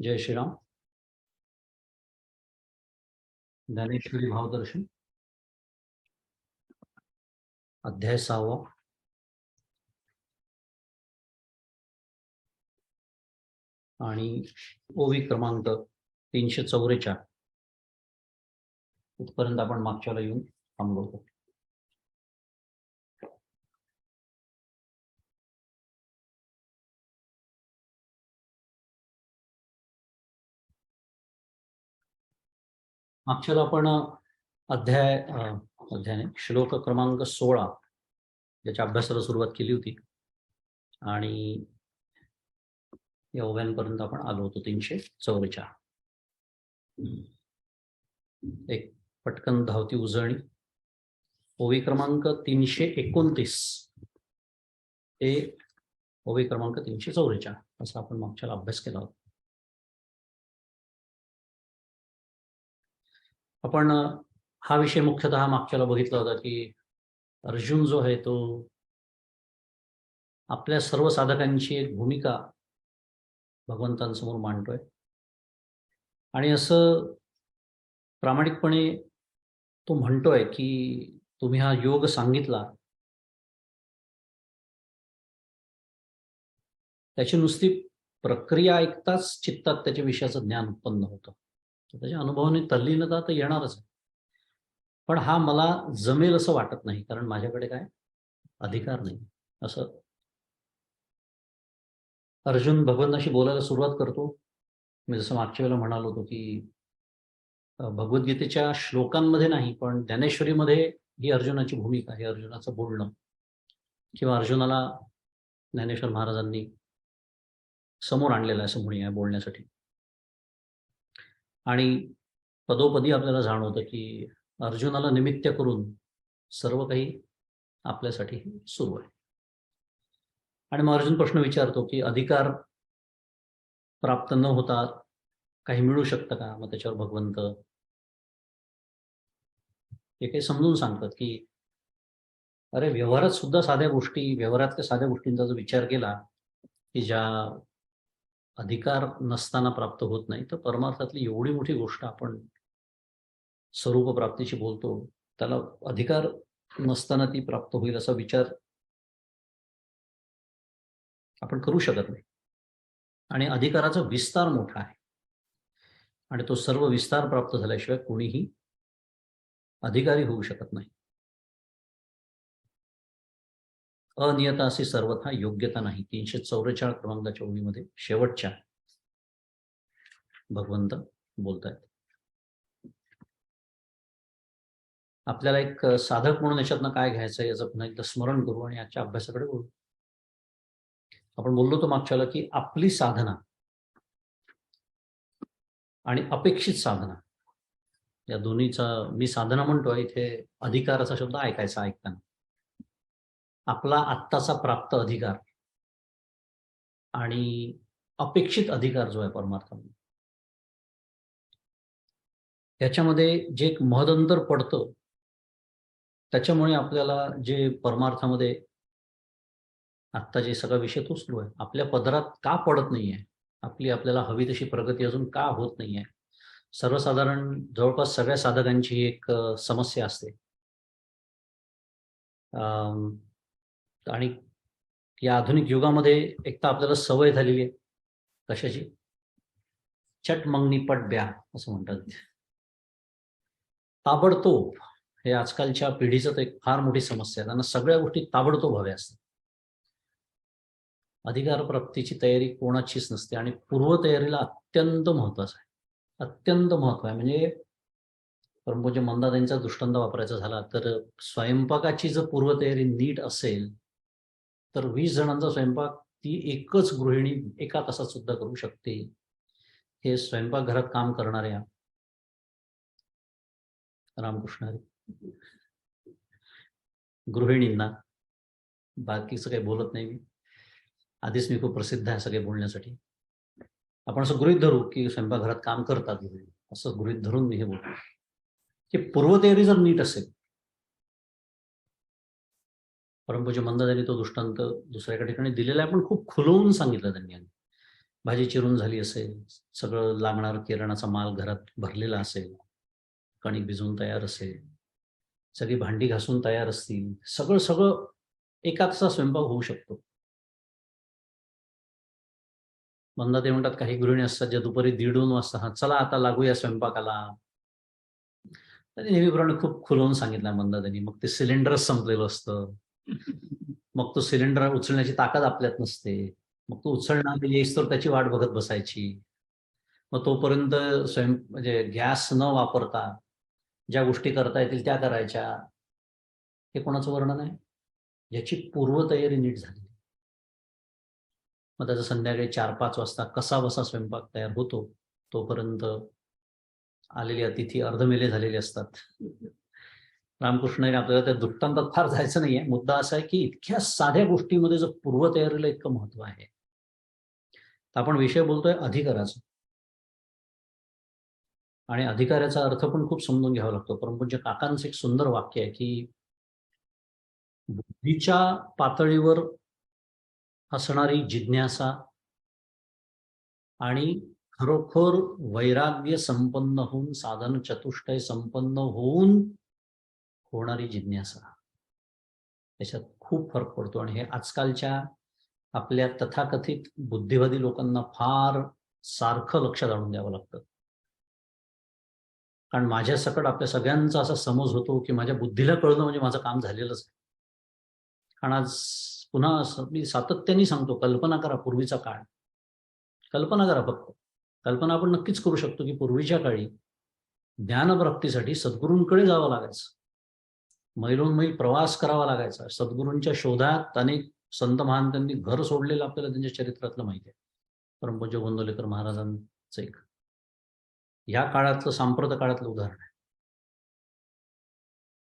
जय श्रीराम. ज्ञानेश्वरी भावदर्शन अध्याय 6 आणि ओवी क्रमांक 344 इथपर्यंत आपण मागच्याला येऊन थांबलो होतो. मागच्याला आपण अध्याय श्लोक क्रमांक 16 याच्या अभ्यासाला सुरुवात केली होती आणि या ओव्यांपर्यंत आपण आलो होतो 344. एक पटकन धावती उजळणी. ओवी क्रमांक 329 ते ओवी क्रमांक 344 असा आपण मागच्याला अभ्यास केला होता. आपण हा विषय मुख्यतः मागच्याला बघितला होता की अर्जुन जो आहे तो आपल्या सर्व साधकांची एक भूमिका भगवंतांसमोर मांडतोय आणि असं प्रामाणिकपणे तो म्हणतोय की तुम्ही हा योग सांगितला, त्याची नुसती प्रक्रिया ऐकताच चित्तात त्याच्या विषयाचं ज्ञान उत्पन्न होतं. त्याच्या अनुभवाने तल्लीनता तर येणारच आहे, पण हा मला जमेल असं वाटत नाही, कारण माझ्याकडे काय अधिकार नाही. असं अर्जुन भगवंताशी बोलायला सुरुवात करतो. मी जसं मागच्या वेळेला म्हणालो होतो की भगवद्गीतेच्या श्लोकांमध्ये नाही, पण ज्ञानेश्वरीमध्ये ही अर्जुनाची भूमिका, हे अर्जुनाचं बोलणं किंवा अर्जुनाला ज्ञानेश्वर महाराजांनी समोर आणलेलं आहे असं म्हणूया बोलण्यासाठी. आणि पदोपदी आपल्याला जाणवतं की अर्जुनाला निमित्त करून सर्व काही आपल्यासाठी सुरू आहे. आणि मग अर्जुन प्रश्न विचारतो की अधिकार प्राप्त न होता काही मिळू शकतं का? मग त्याच्यावर भगवंत हे काही समजून सांगतात की अरे, व्यवहारात सुद्धा साध्या गोष्टी, व्यवहारातल्या साध्या गोष्टींचा जर विचार केला की ज्या अधिकार नसताना प्राप्त होत नाही, तर परमार्थातली एवढी मोठी गोष्ट आपण स्वरूप प्राप्तीची बोलतो, त्याला अधिकार नसताना ती प्राप्त होईल असा विचार आपण करू शकत नाही. आणि अधिकाराचा विस्तार मोठा आहे आणि तो सर्व विस्तार प्राप्त झाल्याशिवाय कोणीही अधिकारी होऊ शकत नाही. अनियता अशी सर्वथा योग्यता नाही. 344 क्रमांकाच्या ओळीमध्ये शेवटच्या भगवंत बोलतायत. आपल्याला एक साधक म्हणून याच्यातनं काय घ्यायचं याचं पुन्हा एकदा स्मरण करू आणि आजच्या अभ्यासाकडे वळू. आपण बोललो तो मागच्याला की आपली साधना आणि अपेक्षित साधना या दोन्हीचा, मी साधना म्हणतोय इथे अधिकाराचा शब्द ऐकायचा ऐकताना, आपला आत्ताचा प्राप्त अधिकार आणि अपेक्षित अधिकार जो आहे परमार्थामध्ये, त्याच्यामध्ये जे एक महदंतर पडतं, त्याच्यामुळे आपल्याला जे परमार्थामध्ये आत्ता जे सगळा विषय तो सुरू आहे, आपल्या पदरात का पडत नाहीये, आपल्याला हवी तशी प्रगती अजून का होत नाहीये. सर्वसाधारण जवळपास सगळ्या साधकांची एक समस्या असते. आणि या आधुनिक युगामध्ये एक तर आपल्याला सवय झालेली आहे कशाची, चट मंगनी पट ब्या असं म्हणतात. ताबडतोब हे आजकालच्या पिढीचं तर एक फार मोठी समस्या आहे. त्यांना सगळ्या गोष्टी ताबडतोब हव्या असतात. अधिकार प्राप्तीची तयारी कोणाचीच नसते आणि पूर्वतयारीला अत्यंत महत्वाचं आहे, अत्यंत महत्व आहे. म्हणजे परमपूज्य मंदाताईंचा दृष्टांत वापरायचा झाला तर स्वयंपाकाची जर पूर्वतयारी नीट असेल तर 20 जणांचा स्वयंपाक ती एकच गृहिणी एका तासात सुद्धा करू शकते. हे स्वयंपाकघरात काम करणाऱ्या रामकृष्ण गृहिणींना, बाकीचं काही बोलत नाही मी, आधीच मी खूप प्रसिद्ध आहे सगळे बोलण्यासाठी. आपण असं गृहीत धरू की स्वयंपाकघरात काम करतात गृहिणी, असं गृहीत धरून मी हे बोलतो की पूर्वतयारी जर नीट असेल, परमपूज्य मंदाताईंनी तो दृष्टांत दुसऱ्या एका ठिकाणी दिलेला आहे, पण खूप खुलवून सांगितलं त्यांनी. भाजी चिरून झाली असेल, सगळं लागणारं किराणाचा माल घरात भरलेला असेल, कणिक भिजवून तयार असेल, सगळी भांडी घासून तयार असतील, सगळं सगळं एका तासात स्वयंपाक होऊ शकतो. म्हणतात ते म्हणतात काही गृहिणी असतात ज्या दुपारी 1:30-2 वाजता हा चला आता लागूया स्वयंपाकाला. त्यांनी नेहमीप्रमाणे खूप खुलवून सांगितलं मंदाताईंनी. मग ते सिलेंडरच संपलेलं असतं. मग तो सिलेंडर उचलण्याची ताकद आपल्यात नसते. मग तो उचलणारा येईस तर त्याची वाट बघत बसायची. मग तोपर्यंत म्हणजे गॅस न वापरता ज्या गोष्टी करता येतील त्या करायच्या. हे कोणाचं वर्णन आहे? ज्याची पूर्वतयारी नीट झाली. मग त्याचा संध्याकाळी 4-5 वाजता कसा बसा स्वयंपाक तयार होतो, तोपर्यंत आलेले अतिथी अर्धमेले झालेले असतात. रामकृष्णाने आपल्याला त्या दृष्टांतात फार जायचं नाहीये. मुद्दा असा आहे की इतक्या साध्या गोष्टीमध्ये जर पूर्वतयारीला इतकं महत्व आहे, तर आपण विषय बोलतोय अधिकाराचा. आणि अधिकाराचा अर्थ पण खूप समजून घ्यावा लागतो. परंतु काकांचं एक सुंदर वाक्य आहे की बुद्धीच्या पातळीवर असणारी जिज्ञासा आणि खरोखर वैराग्य संपन्न होऊन, साधन चतुष्टय संपन्न होऊन होणारी जिज्ञासा, याच्यात खूप फरक पडतो. आणि हे आजकालच्या आपल्या तथाकथित बुद्धिवादी लोकांना फार सारखं लक्षात आणून द्यावं लागतं. कारण माझ्या सकट आपल्या सगळ्यांचा असा समज होतो की माझ्या बुद्धीला कळणं म्हणजे माझं काम झालेलंच आहे. कारण आज पुन्हा मी सातत्याने सांगतो, कल्पना करा पूर्वीचा काळ. कल्पना करा फक्त. कल्पना आपण नक्कीच करू शकतो की पूर्वीच्या काळी ज्ञानप्राप्तीसाठी सद्गुरूंकडे जावं लागायचं. मैलोनमैल प्रवास करावा लागायचा. सद्गुरूंच्या शोधात अनेक संत महांतांनी घर सोडलेलं आपल्याला त्यांच्या चरित्रातलं माहिती आहे. परमपूज्य गोंदवलेकर महाराजांचं एक या काळातलं सांप्रत काळातलं उदाहरण आहे.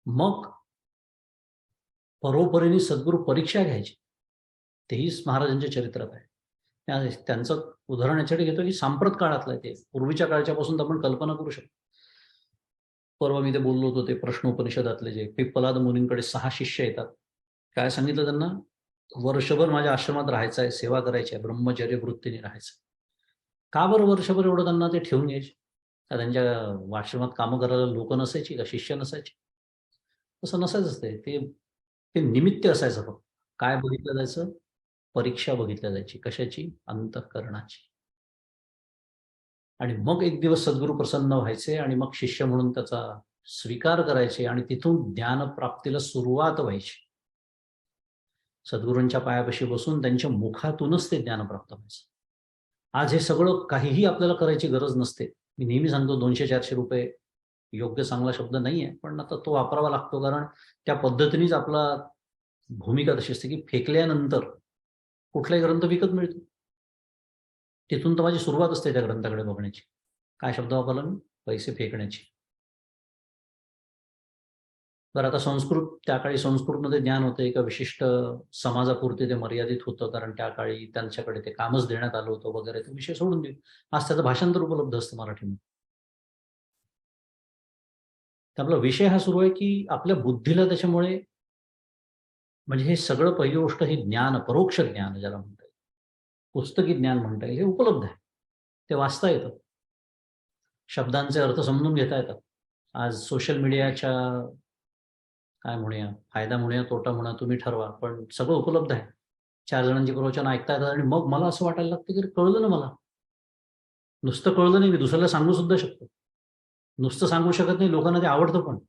मग परोपरीने सद्गुरू परीक्षा घ्यायची, तेही महाराजांच्या चरित्रात आहे. त्यांचं उदाहरण याच्यासाठी घेतो की सांप्रत काळातलं आहे ते. पूर्वीच्या काळच्या पासून आपण कल्पना करू शकतो. परवा मी ते बोललो होतो ते प्रश्नोपनिषदातले जे पिप्पलाद मुनींकडे 6 शिष्य येतात. काय सांगितलं त्यांना? वर्षभर माझ्या आश्रमात राहायचं आहे, सेवा करायची आहे, ब्रह्मचर्य वृत्तीने राहायचं. का बरं वर्षभर एवढं त्यांना ते ठेवून घ्यायचे? का त्यांच्या आश्रमात कामं करायला लोक नसायची का, शिष्य नसायचे? तसं नसायचंच. ते निमित्त असायचं फक्त. काय बघितलं जायचं? परीक्षा बघितल्या जायची. कशाची? अंतःकरणाची. आणि मग एक दिवस सद्गुरू प्रसन्न व्हायचे आणि मग शिष्य म्हणून त्याचा स्वीकार करायचे आणि तिथून ज्ञानप्राप्तीला सुरुवात व्हायची. सद्गुरूंच्या पायापाशी बसून त्यांच्या मुखातूनच ते ज्ञान प्राप्त व्हायचं. आज हे सगळं काहीही आपल्याला करायची गरज नसते. मी नेहमी सांगतो 200-400 रुपये योग्य चांगला शब्द नाहीये, पण आता तो वापरावा लागतो कारण त्या पद्धतीनेच आपला भूमिका तशी असते की फेकल्यानंतर कुठलाही ग्रंथ विकत मिळतो. तिथून तर माझी सुरुवात असते त्या ग्रंथाकडे बघण्याची. काय शब्द वापरला मी? पैसे फेकण्याची. तर आता संस्कृत, त्या काळी संस्कृतमध्ये ज्ञान होतं एका विशिष्ट समाजापुरते ते मर्यादित होतं, कारण त्या काळी त्यांच्याकडे ते कामच देण्यात आलं होतं वगैरे. तो विषय सोडून देऊ. आज त्याचं भाषांतर उपलब्ध असतं मराठीमध्ये. तर आपला विषय हा सुरू आहे की आपल्या बुद्धीला त्याच्यामुळे म्हणजे हे सगळं पहिली गोष्ट ही ज्ञान, परोक्ष ज्ञान ज्याला म्हणता येईल, पुस्तकी ज्ञान म्हणता येईल, हे उपलब्ध आहे. ते वाचता येतं. शब्दांचे अर्थ समजून घेता येतात. आज सोशल मीडियाच्या काय म्हणूया, फायदा म्हणूया, तोटा म्हणा, तुम्ही ठरवा, पण सगळं उपलब्ध आहे. 4 जणांची प्रवचन ऐकता येतात आणि मग मला असं वाटायला लागतं की कळलं ना मला. नुसतं कळलं नाही, मी दुसऱ्याला सांगू सुद्धा शकतो. नुसतं सांगू शकत नाही, लोकांना ते आवडतं पण.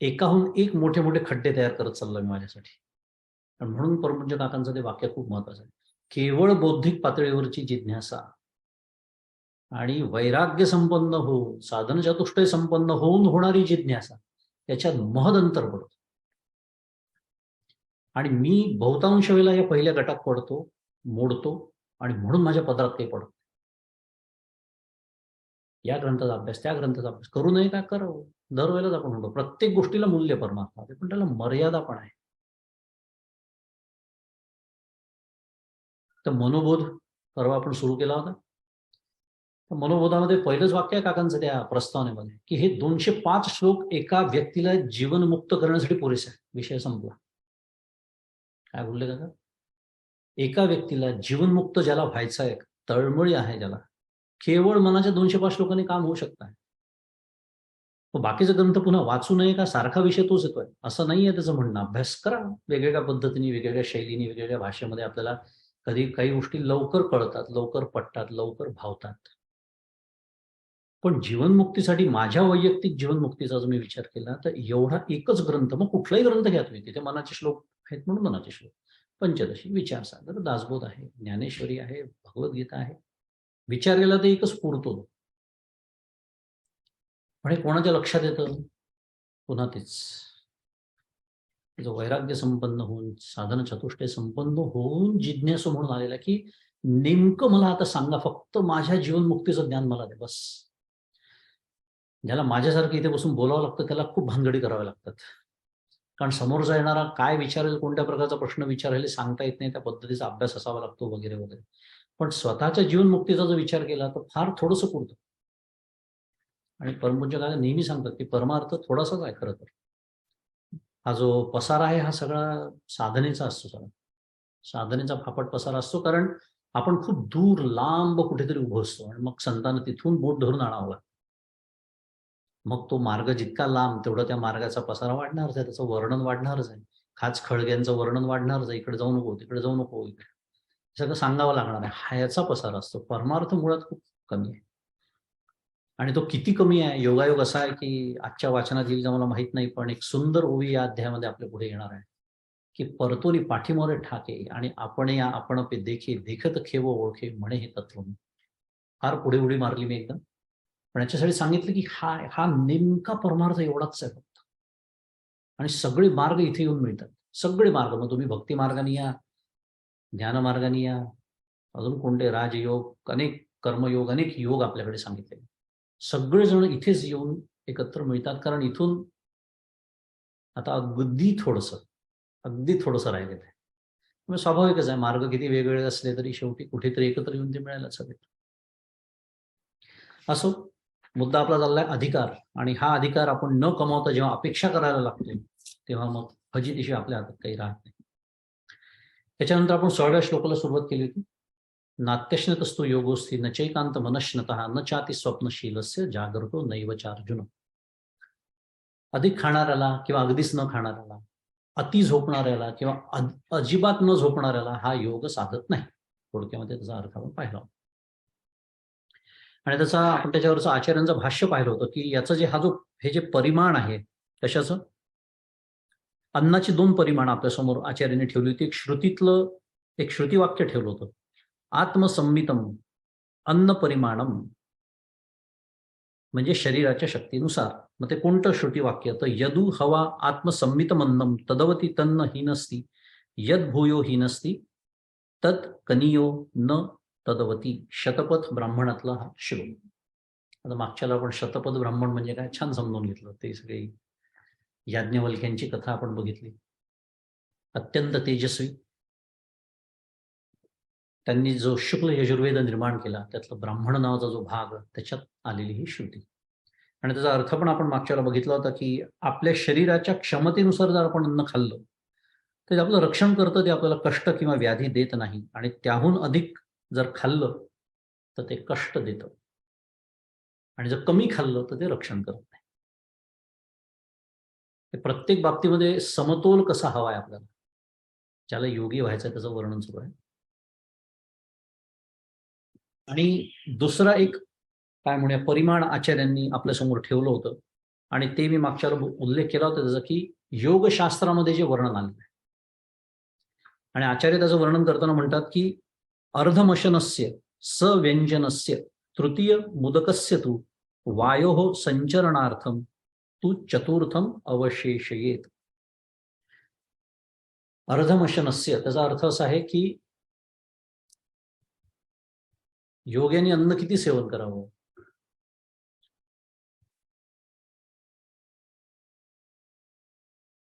एकाहून एक मोठे मोठे खड्डे तयार करत चाललो मी माझ्यासाठी. म्हणून परमपूज्य काकांचं ते वाक्य खूप महत्वाचं आहे. केवळ बौद्धिक पातळीवरची जिज्ञासा आणि वैराग्य संपन्न होऊन, साधन चतुष्टय संपन्न होऊन होणारी जिज्ञासा, याच्यात महद अंतर पडतो. आणि मी बहुतांश वेळेला या पहिल्या गटात पडतो, मोडतो आणि म्हणून माझ्या पदरात काही पडत. या ग्रंथाचा अभ्यास, त्या ग्रंथाचा अभ्यास करू नये का? करावं. दरवेळेलाच आपण म्हणतो प्रत्येक गोष्टीला मूल्य परमात्मा आहे, पण त्याला मर्यादा पण आहे. तर मनोबोध परवा आपण सुरू केला होता. मनोबोधामध्ये पहिलंच वाक्य आहे काकांचं त्या प्रस्तावनेमध्ये की हे 205 श्लोक एका व्यक्तीला जीवनमुक्त करण्यासाठी पुरेसे आहे. विषय संपला. काय बोलले काका? एका व्यक्तीला जीवनमुक्त ज्याला व्हायचं आहे, तळमळी आहे ज्याला, केवळ मनाच्या 205 श्लोकांनी काम होऊ शकतं. मग बाकीचे ग्रंथ पुन्हा वाचू नये का, सारखा विषय तोच येतोय असं नाहीये त्याचं म्हणणं. अभ्यास करा वेगवेगळ्या पद्धतीने, वेगवेगळ्या शैलीने, वेगवेगळ्या भाषेमध्ये. आपल्याला कधी काही गोष्टी लवकर कळतात, लवकर पटतात, लवकर भावतात. पण जीवनमुक्तीसाठी, माझ्या वैयक्तिक जीवनमुक्तीचा जर मी विचार केला, तर एवढा एकच ग्रंथ, मग कुठलाही ग्रंथ घ्या तुम्ही, तिथे मनाचे श्लोक आहेत म्हणून मनाचे श्लोक, पंचदशी, विचारसागर, दासबोध आहे, ज्ञानेश्वरी आहे, भगवद्गीता आहे. विचार केला तर एकच पुरतो. पण हे कोणाच्या लक्षात येतं? पुन्हा तेच, जो वैराग्य संपन्न होऊन, साधन चतुष्टय संपन्न होऊन जिज्ञासू म्हणून आलेला, की नेमकं मला आता सांगा, फक्त माझ्या जीवनमुक्तीचं ज्ञान मला दे बस. ज्याला माझ्यासारखं इथे बसून बोलावं लागतं त्याला खूप भानगडी कराव्या लागतात. कारण समोरचा येणारा काय विचारेल, कोणत्या प्रकारचा प्रश्न विचारेल सांगता येत नाही, त्या पद्धतीचा अभ्यास असावा लागतो वगैरे वगैरे. पण स्वतःच्या जीवनमुक्तीचा जर विचार केला तर फार थोडंसं पुरतं. आणि परमपूज्य काय नेहमी सांगतात की परमार्थ थोडासाच आहे खरं तर. हा जो पसारा आहे हा सगळा साधनेचा असतो, सगळा साधनेचा फापट पसारा असतो. कारण आपण खूप दूर लांब कुठेतरी उभं असतो आणि मग संतांना तिथून बोट धरून आणावं लागतं. मग तो मार्ग जितका लांब तेवढा त्या मार्गाचा पसारा वाढणारच आहे, त्याचं वर्णन वाढणारच आहे, खाच खळग्यांचं वर्णन वाढणारच आहे. इकडे जाऊ नको, तिकडे जाऊ नको, इकडे सगळं सांगावं लागणार आहे. हा याचा पसारा असतो. परमार्थ मुळात खूप कमी आहे. आणि तो किती कमी आहे, योगायोग असा आहे की आजच्या वाचनात येईल का मला माहित नाही, पण एक सुंदर ओवी या अध्यायामध्ये आपल्या पुढे येणार आहे की परतोनी पाठीमोरे ठाके आणि आपण या आपण पे देखे, देखत खेव ओळखे म्हणे हे तत्व. फार पुढे उडी मारली मी एकदम, पण याच्यासाठी सांगितलं की हा हा नेमका परमार्थ एवढाच आहे फक्त. आणि सगळे मार्ग इथे येऊन मिळतात, सगळे मार्ग. मग तुम्ही भक्ती मार्गाने या, ज्ञान मार्गाने या, अजून कोणते राजयोग, अनेक कर्मयोग, अनेक योग आपल्याकडे सांगितले. सगळेजण इथेच येऊन एकत्र मिळतात. कारण इथून आता अगदी थोडंसं राहिलेलं आहे. म्हणजे स्वाभाविकच आहे, मार्ग किती वेगवेगळे असले तरी शेवटी कुठेतरी एकत्र येऊन ते मिळायलाच हवे. असो, मुद्दा आपला चाललाय अधिकार. आणि हा अधिकार आपण न कमावता जेव्हा अपेक्षा करायला लागतो तेव्हा मग फजितीशी आपल्या हातात काही राहत नाही. त्याच्यानंतर आपण 16व्या श्लोकाला सुरुवात केली होती. नात्यश्नतस्तु योगोस्ति न चैकांत मनश्नतः न चाती स्वप्नशीलस्य जागृतो नैव चार्जुन. अधिक खाणाऱ्याला किंवा अगदीच न खाणाऱ्याला, अति झोपणाऱ्याला किंवा अजिबात न झोपणाऱ्याला हा योग साधत नाही. थोडक्यामध्ये त्याचा अर्थ आपण पाहिला. आणि त्याचा आपण त्याच्यावरचं आचार्यांचं भाष्य पाहिलं होतं की याचं हे जे परिमाण आहे कशाचं, अन्नाची 2 परिमाण आपल्यासमोर आचार्यांनी ठेवली होती. एक श्रुतिवाक्य ठेवलं होतं, आत्मसंमितम अन्न परिमाणम, म्हणजे शरीराच्या शक्तीनुसार. मग ते कोणतं श्रुतिवाक्य, तर यदू हवा आत्मसंमितमन्नम तदवती तन्न हीनस्ती यद भूयो हीनस्ती तत् कनियो न तदवती. शतपथ ब्राह्मणातला हा श्लोक. आता मागच्याला आपण शतपथ ब्राह्मण म्हणजे काय छान समजून घेतलं. ते सगळी याज्ञवल्क्यांची कथा आपण बघितली. अत्यंत तेजस्वी त्यांनी जो शुक्ल यजुर्वेद निर्माण केला, त्यातला ब्राह्मण नावाचा जो भाग, त्याच्यात आलेली ही श्रुती. आणि त्याचा अर्थ पण आपण मागच्याला बघितला होता की आपल्या शरीराच्या क्षमतेनुसार जर आपण अन्न खाल्लं तर आपलं रक्षण करतं, ते आपल्याला कष्ट किंवा व्याधी देत नाही. आणि त्याहून अधिक जर खाल्लं तर ते कष्ट देतं, आणि जर कमी खाल्लं तर ते रक्षण करत नाही. प्रत्येक बाबतीमध्ये समतोल कसा हवा आहे आपल्याला, ज्याला योगी व्हायचं आहे त्याचं वर्णन सुरू आहे. आणि दुसरा एक काय म्हणूया परिमाण आचार्यांनी आपल्यासमोर ठेवलं होतं, आणि ते मी मागच्या उल्लेख केला होता त्याचा, की योगशास्त्रामध्ये जे वर्णन आलेलं आहे. आणि आचार्य त्याचं वर्णन करताना म्हणतात की अर्धमशनस्य सव्यंजनस्य तृतीय मुदकस्य तू वायोः संचरणार्थम तू चतुर्थम अवशेषयेत. अर्धमशनस्य त्याचा अर्थ असा आहे की योग्याने अन्न किती सेवन करावं,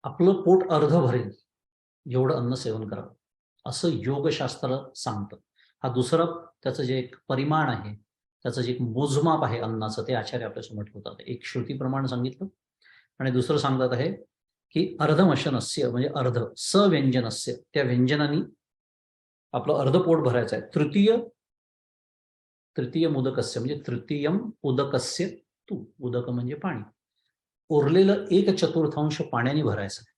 आपलं पोट अर्ध भरेल एवढं अन्न सेवन करावं, असं योगशास्त्र सांगतं. हा दुसरा त्याचं जे एक परिमाण आहे, त्याचं जे एक मोजमाप आहे अन्नाचं, ते आचार्य आपल्यासमोर ठेवतात. एक श्रुती प्रमाण सांगितलं, आणि दुसरं सांगत आहे की अर्धमशनस्य म्हणजे अर्ध, सव्यंजनस्य त्या व्यंजनानी आपलं अर्ध पोट भरायचं आहे. तृतीय मुदकस्य म्हणजे तृतीयम उदकस्य तू, उदक म्हणजे पाणी, उरलेलं 1/4 पाण्याने भरायचं आहे.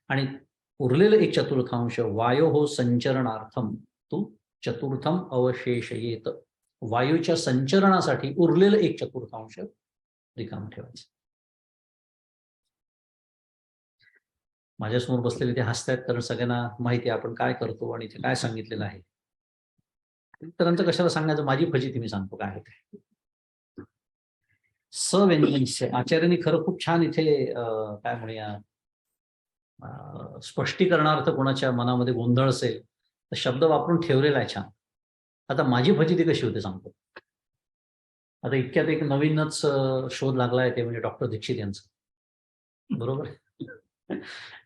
आणि उरलेलं 1/4 वायो संचरणार्थम तू चतुर्थम अवशेषयेत, वायूच्या संचरणासाठी उरलेलं 1/4 रिकाम ठेवायचं. माझ्यासमोर बसलेले ते हसतात, कारण सगळ्यांना माहिती आहे आपण काय करतो आणि इथे काय सांगितलेलं आहे. इतरांचं कशाला सांगायचं, माझी फजिती मी सांगतो काय आहे ते. सव्यंजनस्य, आचार्यांनी खरं खूप छान इथे काय म्हणूया, स्पष्टीकरणार्थ कोणाच्या मनामध्ये गोंधळ असेल तर शब्द वापरून ठेवलेला आहे छान. आता माझी फजिती कशी होते सांगतो. आता इतक्यात एक नवीनच शोध लागलाय, ते म्हणजे डॉक्टर दीक्षित यांचं, बरोबर.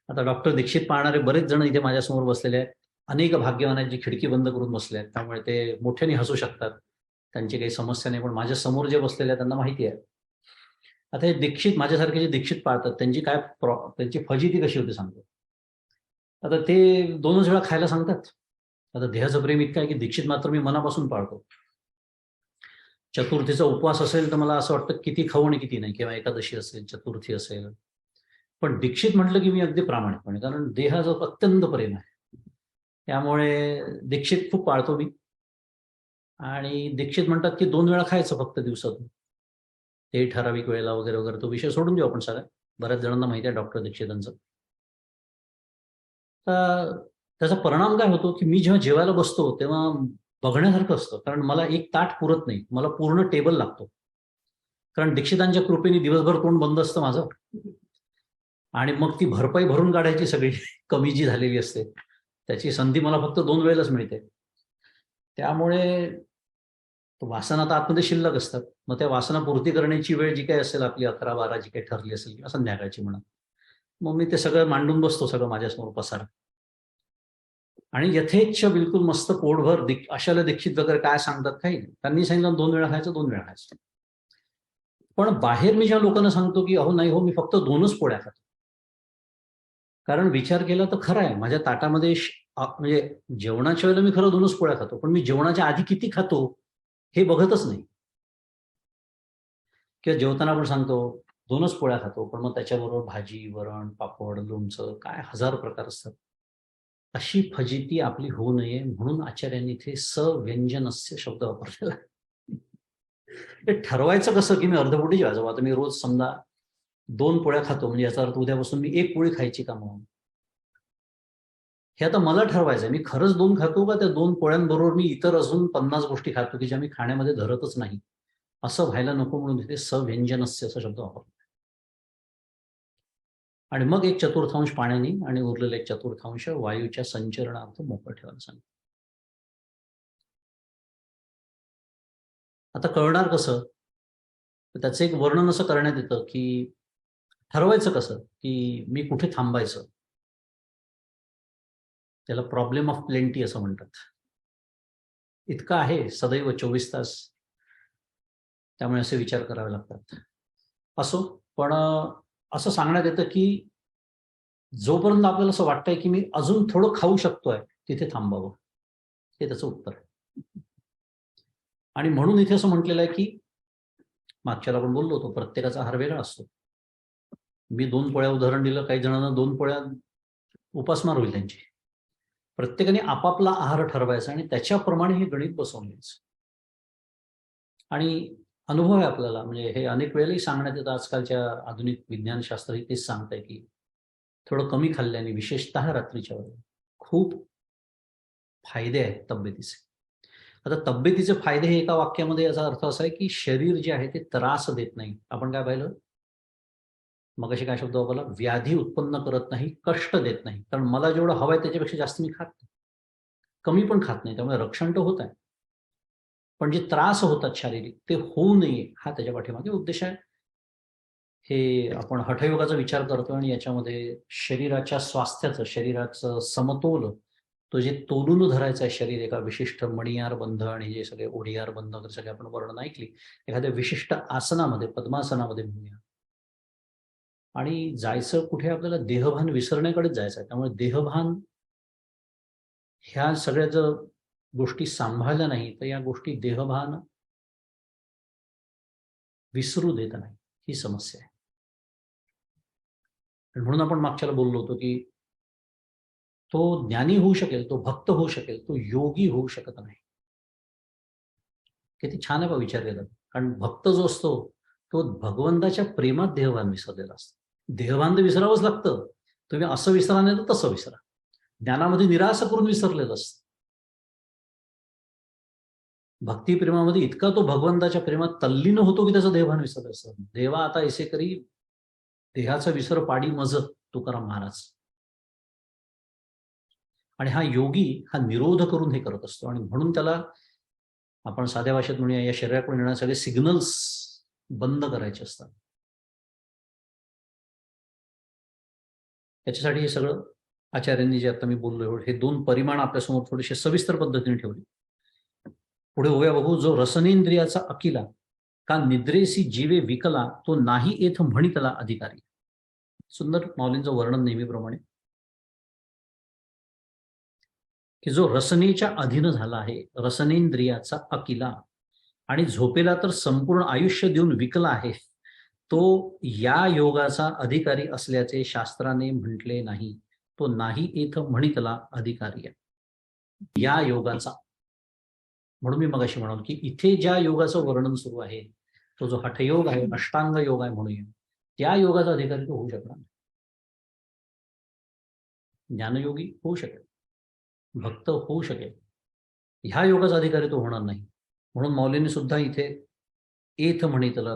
आता डॉक्टर दीक्षित पाहणारे बरेच जण इथे माझ्यासमोर बसलेले आहेत. अनेक भाग्यवानांची खिडकी बंद करून बसले आहेत, त्यामुळे ते मोठ्याने हसू शकतात, त्यांची काही समस्या नाही. पण माझ्या समोर जे बसलेले आहेत त्यांना माहिती आहे. आता हे दीक्षित, माझ्यासारखे जे दीक्षित पाळतात त्यांची त्यांची फजिती कशी होते सांगतो. आता ते 2च वेळा खायला सांगतात. आता देहाचं प्रेम इतकं आहे की दीक्षित मात्र मी मनापासून पाळतो. चतुर्थीचा उपवास असेल तर मला असं वाटतं किती खाऊ आणि किती नाही, किंवा एकादशी असेल, चतुर्थी असेल. पण दीक्षित म्हटलं की मी अगदी प्रामाणिकपणे, कारण देहाचं अत्यंत प्रेम आहे, त्यामुळे दीक्षित खूप पाळतो मी. आणि दीक्षित म्हणतात की 2 वेळा खायचं फक्त दिवसातून, ते ठराविक वेळेला वगैरे वगैरे. तो विषय सोडून देऊ आपण सगळ्या, बऱ्याच जणांना माहिती आहे डॉक्टर दीक्षितांचं. तर त्याचा परिणाम काय होतो की मी जेव्हा जेवायला बसतो तेव्हा बघण्यासारखं असतं, कारण मला एक ताट पुरत नाही, मला पूर्ण टेबल लागतो. कारण दीक्षितांच्या कृपेने दिवसभर तोंड बंद असतं माझं, आणि मग ती भरपाई भरून काढायची सगळी कमी जी झालेली असते त्याची संधी मला फक्त 2 वेळेलाच मिळते. त्यामुळे वासना तर आतमध्ये शिल्लक असतात. मग त्या वासना पूर्ती करण्याची वेळ जी काही असेल आपली 11-12 जी काही ठरली असेल, किंवा संध्याकाळची म्हणा, मग मी ते सगळं मांडून बसतो, सगळं माझ्यासमोर पसारा, आणि यथेच्छ बिलकुल मस्त पोटभर. अशाला दीक्षित वगैरे काय सांगतात काही नाही, त्यांनी सांगितलं 2 वेळा खायचं, 2 वेळा खायचं. पण बाहेर मी ज्या लोकांना सांगतो की अहो नाही हो, मी फक्त 2च पोळ्या खातो, कारण विचार केला तर खरं आहे, माझ्या ताटामध्ये म्हणजे जेवणाच्या वेळेला मी खरं 2च पोळ्या खातो, पण मी जेवणाच्या आधी किती खातो हे बघतच नाही. किंवा जेवताना आपण सांगतो 2च पोळ्या खातो, पण मग त्याच्याबरोबर भाजी, वरण, पापड, लोणचं, काय 1000 प्रकार असतात. अशी फजिती आपली होऊ नये म्हणून आचार्यांनी इथे सव्यंजनस्य शब्द वापरलेला. ते ठरवायचं कसं की मी अर्धपोटी जेवायचं. आता मी रोज समजा 2 पोळ्या खातो, म्हणजे याचा अर्थ उद्यापासून मी 1 पोळी खायची का म्हणून, हे आता मला ठरवायचं. मी खरंच 2 खातो का त्या 2 पोळ्यांबरोबर मी इतर अजून 50 गोष्टी खातो की ज्या मी खाण्यामध्ये धरतच नाही, असं व्हायला नको म्हणून तिथे सव्यंजनस्य असा शब्द वापरला. आणि मग 1/4 पाण्याने आणि उरलेलं 1/4 वायूच्या संचरणार्थ मोकळं ठेवायला सांगितलं. आता कळणार कसं, तर त्याचं एक वर्णन असं करण्यात येतं की ठरवायचं कसं की मी कुठे थांबायचं. त्याला प्रॉब्लेम ऑफ प्लेंटी असं म्हणतात. इतकं आहे सदैव 24 तास, त्यामुळे असे विचार करावे लागतात. असो, पण असं सांगण्यात येतं की जोपर्यंत आपल्याला असं वाटतंय की मी अजून थोडं खाऊ शकतोय, तिथे थांबावं, हे त्याचं उत्तर आहे. आणि म्हणून इथे असं म्हटलेलं आहे की मागच्याला आपण बोललो होतो, प्रत्येकाचा आहार वेगळा असतो. मी 2 पोळ्या उदाहरण दिलं, काही जणांना 2 पोळ्या उपासमार होईल त्यांची. प्रत्येकाने आपापला आहार ठरवायचा आणि त्याच्याप्रमाणे हे गणित बसवून घ्यायचं. आणि अनुभव आहे आपल्याला, म्हणजे हे अनेक वेळेलाही सांगण्यात येतं. आजकालच्या आधुनिक विज्ञानशास्त्रही तेच सांगतंय की थोडं कमी खाल्ल्याने, विशेषतः रात्रीच्या वेळेला, खूप फायदे आहेत तब्येतीचे. आता तब्येतीचे फायदे हे एका वाक्यामध्ये याचा अर्थ असा आहे की शरीर जे आहे ते त्रास देत नाही. आपण काय पाहिलं मगाशी, काय शब्द वापरला, व्याधी उत्पन्न करत नाही, कष्ट देत नाही. कारण मला जेवढं हवं आहे त्याच्यापेक्षा जास्त मी खात नाही, कमी पण खात नाही, त्यामुळे रक्षण तर होत आहे. पण जे त्रास होतात शारीरिक ते होऊ नये, हा त्याच्या पाठीमागे उद्देश आहे. हे आपण हठयोगाचा विचार करतो आणि याच्यामध्ये शरीराच्या स्वास्थ्याचं, शरीराचं समतोल, तो जे तोलून धरायचा आहे शरीर एका विशिष्ट मणियार बंध आणि जे सगळे ओडियार बंध वगैरे सगळे आपण वर्णन ऐकली, एखाद्या विशिष्ट आसनामध्ये, पद्मासनामध्ये म्हणूया, आणि जायचं कुठे, आपल्याला देहभान विसरण्याकडेच जायचं आहे. त्यामुळे देहभान ह्या सगळ्या जर गोष्टी सांभाळल्या नाही तर या गोष्टी देहभान विसरू देत नाही, ही समस्या आहे. म्हणून आपण मागच्याला बोललो होतो की तो ज्ञानी होऊ शकेल, तो भक्त होऊ शकेल, तो योगी होऊ शकत नाही. किती छान आहे बा विचार केला. कारण भक्त जो असतो तो भगवंताच्या प्रेमात देहभान विसरलेला असतो. देहभान तर विसरावंच लागतं. तुम्ही असं विसरा नाही तर तसं विसरा. ज्ञानामध्ये निराश करून विसरलेलं असतं. भक्तिप्रेमामध्ये इतका तो भगवंताच्या प्रेमात तल्लीन होतो की त्याचं देहभान विसरत असतं. देवा आता ऐसे करी देहाचा विसर पाडी मज, तुकाराम महाराज. आणि हा योगी हा निरोध करून हे करत असतो. आणि म्हणून त्याला आपण साध्या भाषेत म्हणूया, या शरीराकडून येणारे सगळे सिग्नल्स बंद करायचे असतात. त्याच्यासाठी हे सगळं आचार्यांनी जे आता मी बोललो हे 2 परिमाण आपल्यासमोर थोडेसे सविस्तर पद्धतीने ठेवले. पुढे होऊया बघू. जो रसनेंद्रियाचा अकिला का निद्रेसी जीवे विकला, तो नाही येथ म्हणितला अधिकारी. सुंदर माऊलींचं वर्णन नेहमीप्रमाणे की जो रसनेच्या अधीन झाला आहे, रसनेंद्रियाचा अकिला, आणि झोपेला तर संपूर्ण आयुष्य देऊन विकला आहे, तो या योगाचा अधिकारी असल्याचे शास्त्राने म्हटले नाही. तो नाही येथ म्हणितला अधिकारी आहे या योगाचा. म्हणून मी मगाशी म्हणालो की इथे ज्या योगाचं वर्णन सुरू आहे तो जो हठयोग आहे, अष्टांग योग आहे म्हणूया, त्या योगाचा अधिकारी तो होऊ शकणार नाही. ज्ञानयोगी होऊ शकेल, भक्त होऊ शकेल, ह्या योगाचा अधिकारी तो होणार नाही. म्हणून मौलींनी सुद्धा इथे एथ म्हणितला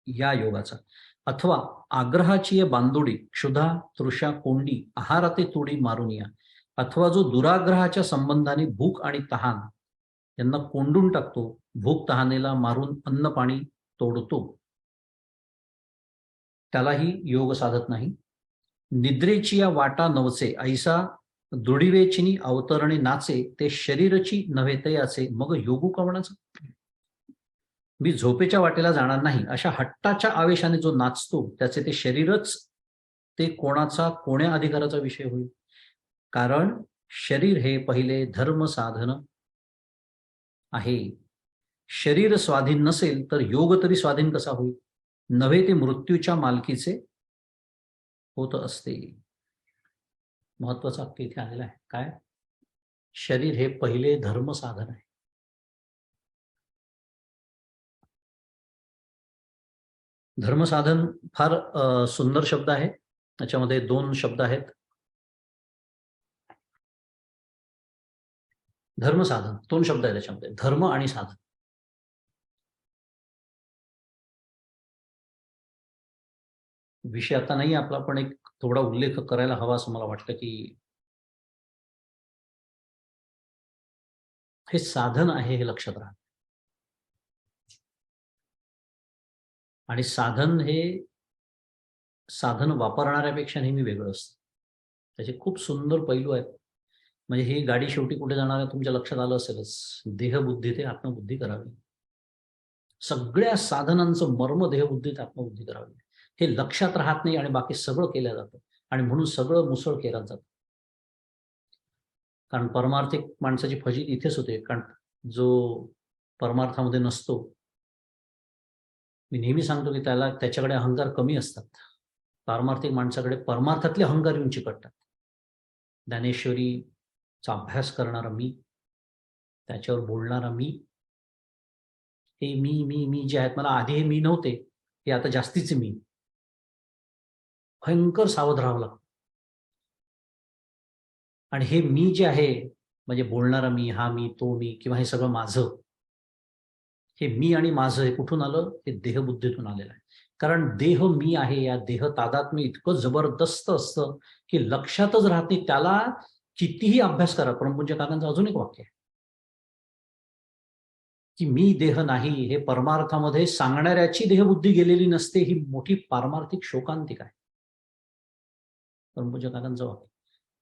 या योगाचा. अथवा आग्रहाची बांदोडी क्षुधा तृषा कोंडी आहाराते तोडी मारुनिया, अथवा जो दुराग्रहाच्या संबंधाने भूक आणि तहान यांना कोंडून टाकतो, भूक तहानेला मारून अन्न पाणी तोडतो, त्यालाही योग साधत नाही. निद्रेची या वाटा नवचे ऐसा दुडिवेचिनी अवतरणे नाचे, ते शरीरची नव्हे तयाचे मग योगू कवणाचं. मी झोपेच्या वाटेला जाणार नाही अशा हट्टाच्या आवेशाने जो नाचतो त्याचे ते शरीरच ते कोणाचा कोण्या अधिकाराचा विषय होईल. कारण शरीर हे पहिले धर्म साधन आहे. शरीर स्वाधीन नसेल तर योग तरी स्वाधीन कसा होईल. नव्हे ते मृत्यूच्या मालकीचे होत असते. महत्वाचा हक्क इथे आलेला आहे. काय? शरीर हे पहिले धर्म साधन आहे. धर्मसाधन फार सुंदर शब्द आहे. त्याच्यामध्ये 2 शब्द आहेत. धर्मसाधन 2 शब्द आहेत त्याच्यामध्ये, धर्म आणि साधन. विषय आता नाही आपला, पण एक थोडा उल्लेख करायला हवा असं मला वाटतं की हे साधन आहे हे लक्षात राहा. आणि साधन हे साधन वापरणाऱ्यापेक्षा नेहमी वेगळं असतं. त्याचे खूप सुंदर पैलू आहेत. म्हणजे ही गाडी शेवटी कुठे जाणार आहे तुमच्या लक्षात आलं असेलच. देहबुद्धी ते आत्मबुद्धी करावी. सगळ्या साधनांचं मर्म देहबुद्धी ते आत्मबुद्धी करावी. हे लक्षात राहत नाही आणि बाकी सगळं केलं जातं. आणि म्हणून सगळं मुसळ केलं जातं. कारण परमार्थिक माणसाची फजित इथेच होते. कारण जो परमार्थामध्ये नसतो, मी नेहमी सांगतो की त्याच्याकडे अहंकार कमी असतात. पारमार्थिक माणसाकडे परमार्थातले अहंकार येऊन चिकटतात. ज्ञानेश्वरीचा अभ्यास करणारा मी, त्याच्यावर बोलणारा मी, हे मी जे आहेत, मला आधी हे मी नव्हते, हे आता जास्तीचे मी. भयंकर सावध राहावं लागतं. आणि हे मी जे आहे म्हणजे बोलणारा मी, हा मी, तो मी, किंवा हे सगळं माझं, हे मी आणि माझं हे कुठून आलं? हे देहबुद्धीतून आलेलं आहे. कारण देह मी आहे या देह तादात्म्य इतकं जबरदस्त असतं की लक्षातच राहत नाही. त्याला कितीही अभ्यास करा. परमपूज्य काकांचं अजून एक वाक्य आहे की मी देह नाही हे परमार्थामध्ये सांगणाऱ्याची देहबुद्धी गेलेली नसते. ही मोठी पारमार्थिक शोकांतिक आहे. परमपूज्य काकांचं वाक्य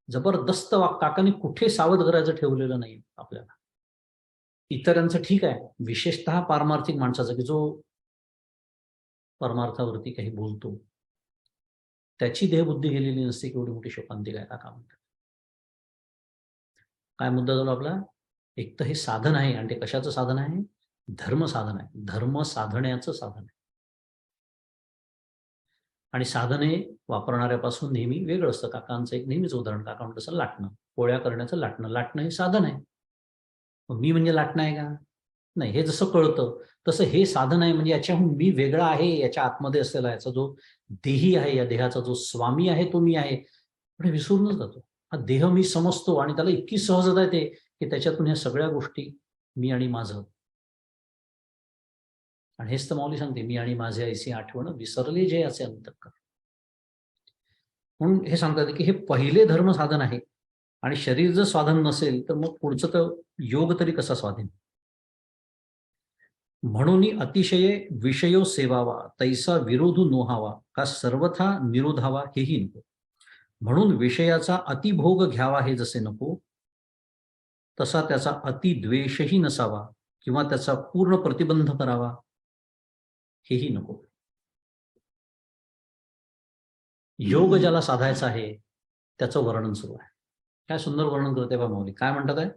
जबरदस्त वाक्य. काकांनी कुठे सावध करायचं ठेवलेलं नाही आपल्याला. इतरांचं ठीक आहे, विशेषतः पारमार्थिक माणसाचं की जो परमार्थावरती काही बोलतो, त्याची देहबुद्धी गेलेली नसते. केवढी मोठी शोकांतिक आहे काका म्हणतात. काय मुद्दा झाला आपला? एक तर हे साधन आहे, आणि ते कशाचं साधन आहे? धर्म साधन आहे, धर्म साधण्याचं साधन आहे. आणि साधने वापरणाऱ्यापासून नेहमी वेगळं असतं. काकांचं एक नेहमीच उदाहरण, काका म्हणत असं लाटणं, पोळ्या करण्याचं लाटणं. लाटणं हे साधन आहे. मग मी म्हणजे लाटणं आहे का? नाही. हे जसं कळतं तसं हे साधन आहे, म्हणजे याच्याहून मी वेगळा आहे, याच्या आतमध्ये असलेला याचा जो देही आहे, या देहाचा जो स्वामी आहे तो मी आहे, पण विसरूनच जातो. हा देह मी समजतो आणि त्याला इतकी सहजता येते की त्याच्यातून ह्या सगळ्या गोष्टी मी आणि माझं. आणि हेच तर माऊली सांगते, मी आणि माझे ऐसी आठवण विसरले जे असे अंतःकरण. म्हणून हे सांगतात की हे पहिले धर्म साधन आहे, आणि शरीर जर साधन नसेल तर मग पुढचं तर योग तरी कसा स्वाधीन. म्हणून अतिशय विषयो सेवावा, तैसा विरोध नोहावा, का सर्वथा निरोधावा हेही नको. म्हणून विषयाचा अतिभोग घ्यावा हे जसे नको, तसा त्याचा अतिद्वेषही नसावा किंवा त्याचा पूर्ण प्रतिबंध करावा हेही नको. योग ज्याला साधायचा आहे त्याचं वर्णन सुरू आहे. काय सुंदर वर्णन करते बा माऊली. काय म्हणतात आहे?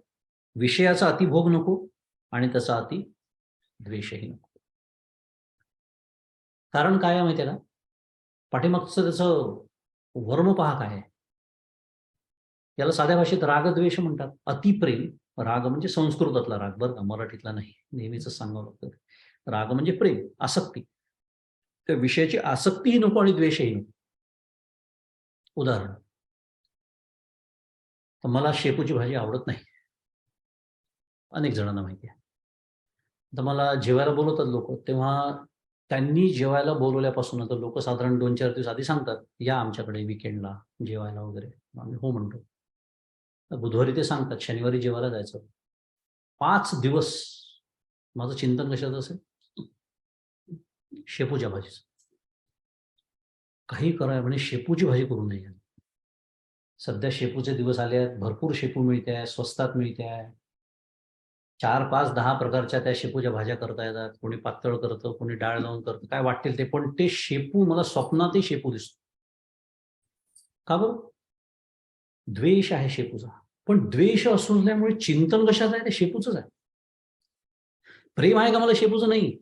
विषयाचा अतिभोग नको आणि त्याचा अति द्वेषही नको. कारण काय आहे माहिती आहे का? पाठीमागचं त्याचं वर्म पहा काय आहे. याला साध्या भाषेत रागद्वेष म्हणतात. अतिप्रेम, राग म्हणजे संस्कृतातला राग बरं का, मराठीतला नाही, नेहमीच सांगावं लागतं. राग म्हणजे प्रेम, आसक्ती. त्या विषयाची आसक्तीही नको आणि द्वेषही नको. उदाहरण, तर मला शेपूची भाजी आवडत नाही, अनेक जणांना माहिती आहे. तर मला जेवायला बोलवतात लोक, तेव्हा त्यांनी जेवायला बोलवल्यापासून आता लोक साधारण 2-4 दिवस आधी सांगतात, या आमच्याकडे विकेंडला जेवायला वगैरे. आम्ही हो म्हणतो. बुधवारी ते सांगतात शनिवारी जेवायला जायचं. 5 दिवस माझं चिंतन कशाचं असेल? शेपूच्या भाजीचं. काही कराय म्हणे शेपूची भाजी करू नये. सध्या शेपूचे दिवस आले आहेत, भरपूर शेपू मिळते आहे, स्वस्तात मिळते आहे. 4, 5, 10 प्रकारच्या त्या शेपूच्या भाज्या करता येतात. कोणी पातळ करतं, कोणी डाळ लावून करतं, काय वाटेल ते. पण ते शेपू मला स्वप्नातही शेपू दिसतो. का बरं? द्वेष आहे शेपूचा. पण द्वेष असल्यामुळे चिंतन कशाचं आहे? ते शेपूचंच आहे. प्रेम आहे का मला शेपूचं? नाही.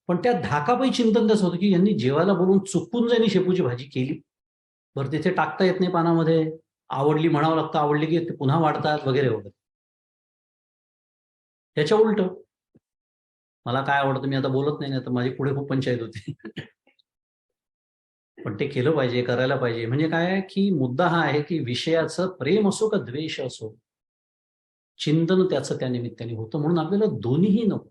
पण त्या धाकापायी चिंतन त्याचं होतं की यांनी जेवायला बोलून चुकून ज्यांनी शेपूची भाजी केली, बरं तिथे टाकता येत नाही पानामध्ये, आवडली म्हणावं लागतं, आवडली की ते पुन्हा वाढतात वगैरे वगैरे. त्याच्या उलट मला काय आवडतं मी आता बोलत नाही, तर माझी पुढे खूप पंचायत होती. पण ते केलं पाहिजे, करायला पाहिजे. म्हणजे काय आहे की मुद्दा हा आहे की विषयाचं प्रेम असो का द्वेष असो, चिंतन त्याचं त्या निमित्ताने होतं. म्हणून आपल्याला दोन्हीही नको.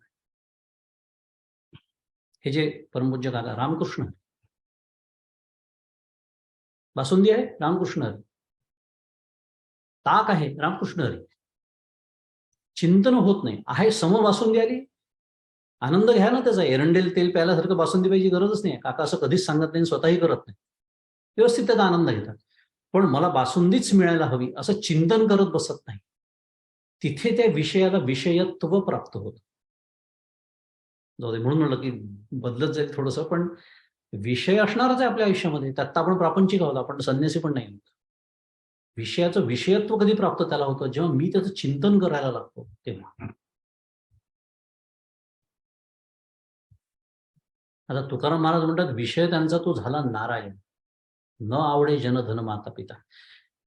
हे जे परमपूज्य काका रामकृष्ण, बासुंदी आहे रामकृष्ण हरी, ताक आहे रामकृष्ण हरी, चिंतन होत नाही. आहे सम बासुंदी आली, आनंद घ्या ना त्याचा. एरंडेल तेल प्यायल्यासारखं बासुंदी पाहिजे गरजच नाही. काका असं कधीच सांगत नाही, स्वतःही करत नाही. व्यवस्थित त्याचा आनंद घेतात. पण मला बासुंदीच मिळायला हवी असं चिंतन करत बसत नाही. तिथे त्या विषयाला विषयत्व प्राप्त होतं. जाऊ दे, म्हणून म्हटलं की बदलत जाईल थोडंसं, पण विषय असणारच आहे आपल्या आयुष्यामध्ये. त्यात आपण प्रापंचिक आहोत, आपण संन्यासी पण नाही. विषयाचं विषयत्व कधी प्राप्त त्याला होतं? जेव्हा मी त्याचं चिंतन करायला लागतो तेव्हा. आता तुकाराम महाराज म्हणतात, विषय त्यांचा तो झाला नारायण, न आवडे जन धन माता पिता.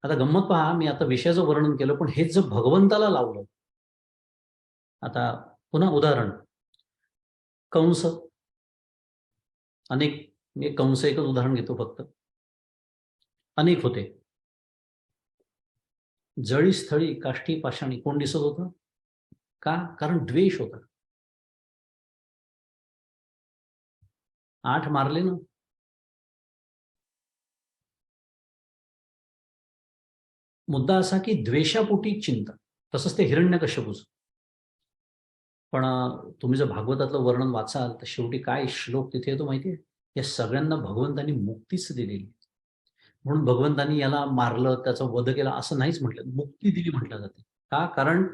आता गंमत पहा, मी आता विषयाचं वर्णन केलं, पण हेच जर भगवंताला लावलं. आता पुन्हा उदाहरण, कंस. अनेक, मी कंस एकच उदाहरण घेतो फक्त. अनेक होते. जळी स्थळी काष्ठी पाषाणी कोण दिसत होतं? का? कारण द्वेष होता. 8 मारले ना. मुद्दा असा की द्वेषापोटी चिंतन. तसंच ते हिरण्यकश्यपूचं. पण तुम्ही जर भागवतातलं वर्णन वाचाल तर शेवटी काय श्लोक तिथे येतो माहितीये? या सगळ्यांना भगवंतांनी मुक्तीच दिलेली. म्हणून भगवंतांनी याला मारलं, त्याचा वध केला असं नाहीच म्हटलं, मुक्ती दिली म्हटलं जाते. का? कारण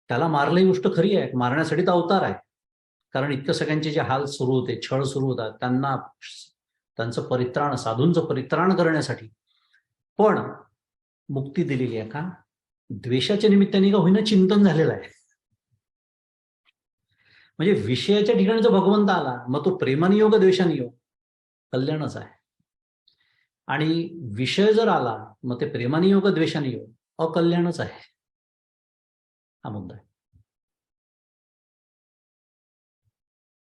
त्याला मारलं ही गोष्ट खरी आहे, मारण्यासाठी तर अवतार आहे. कारण इतकं सगळ्यांचे जे हाल सुरू होते, छळ सुरू होतात, त्यांना त्यांचं परित्राण, साधूंचं परित्राण करण्यासाठी. पण मुक्ती दिलेली आहे का? द्वेषाच्या निमित्ताने का होईना चिंतन झालेलं आहे. म्हणजे विषयाच्या ठिकाणी जर भगवंत आला, मग तो प्रेमाने योग द्वेषाने योग कल्याणच आहे. आणि विषय जर आला, मग ते प्रेमाने योग द्वेषाने योग अकल्याणच आहे. हा मुद्दा आहे.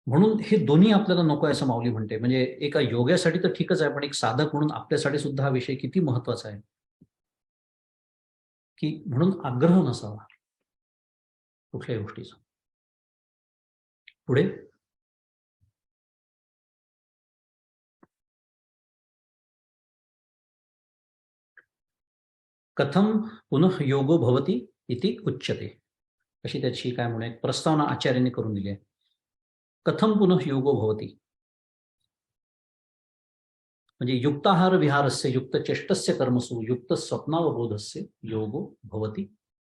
म्हणून हे दोन्ही आपल्याला नको आहे असं माऊली म्हणते. म्हणजे एका योग्यासाठी तर ठीकच आहे, पण एक साधक म्हणून आपल्यासाठी सुद्धा हा विषय किती महत्वाचा आहे की म्हणून आग्रह नसावा कुठल्याही गोष्टीचा. पुढे कथम पुनः योगो भवती इति उच्यते, अशी त्याची काय म्हणून एक प्रस्तावना आचार्यांनी करून दिली आहे. कथम पुनः योगो भवती म्हणजे युक्ताहार विहारस्य युक्त चेष्टस्य कर्मसु युक्त स्वप्नावबोधस्य योगो भवती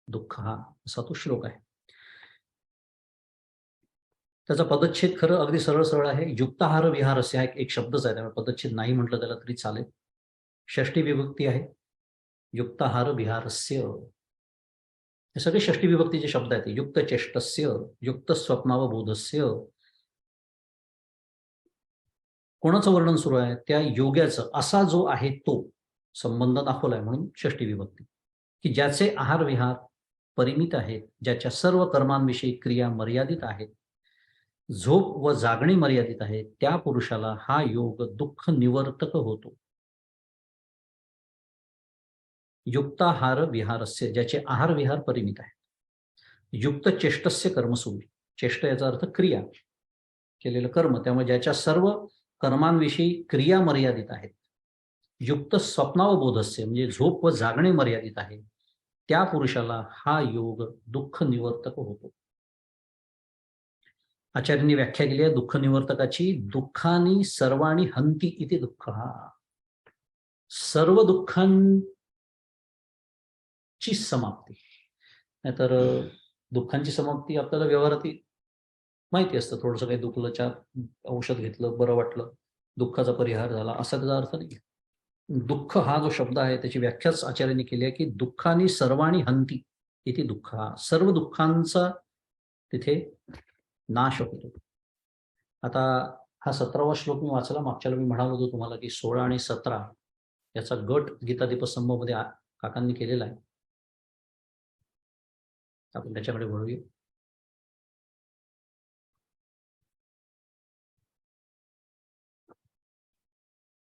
दुःख, हा असा तो श्लोक आहे. त्याचा पदच्छेद खरं अगदी सरळ सरळ आहे. युक्ताहार विहारस्य हा एक शब्दच आहे, त्यामुळे पदच्छेद नाही म्हटलं त्याला तरी चालेल. षष्ठी विभक्ती आहे. युक्ताहार विहारस्य हे सगळे षष्ठी विभक्तीचे शब्द आहेत. युक्त चेष्टस्य युक्त स्वप्नावबोधस्य, कोणाचं वर्णन सुरू आहे? त्या योग्याचं. असा जो आहे तो संबंध दाखवलाय म्हणून षष्ठी विभक्ती, की ज्याचे आहार विहार परिमित आहेत, ज्याच्या सर्व कर्मांविषयी क्रिया मर्यादित आहेत, झोप व जागणे मर्यादित आहे, त्या पुरुषाला हा योग दुःख निवर्तक होतो. युक्ताहार विहारस्य, ज्याचे आहार विहार परिमित आहे. युक्त चेष्टस्य कर्मसु, चेष्ट याचा अर्थ क्रिया, केलेलं कर्म, त्यामुळे ज्याच्या सर्व कर्मांविषयी क्रिया मर्यादित आहेत. युक्त स्वप्नावबोधस्य म्हणजे झोप व जागणे मर्यादित आहे, त्या पुरुषाला हा योग दुःख निवर्तक होतो. आचार्यांनी व्याख्या केली आहे दुःख निवर्तकाची. दुःखानी सर्वाणी हंती इति दुःख, हा सर्व दुःखांची समाप्ती. नाहीतर दुःखांची समाप्ती आपल्याला व्यवहारात माहिती असतं. थोडंसं काही दुखलं, चार औषध घेतलं, बरं वाटलं, दुःखाचा परिहार झाला, असा त्याचा अर्थ नाही. दुःख हा जो शब्द आहे त्याची व्याख्याच आचार्यांनी केली आहे की दुःखानी सर्वाणी हंती इति दुःख, हा सर्व दुःखांचा तिथे नाश होतो. आता हा 17वा श्लोक मी वाचला. मागच्याला मी म्हणालो होतो तुम्हाला की 16 आणि 17 याचा गट गीतादीपस्तंभामध्ये काकांनी केलेला आहे. आपण त्याच्याकडे वळूया.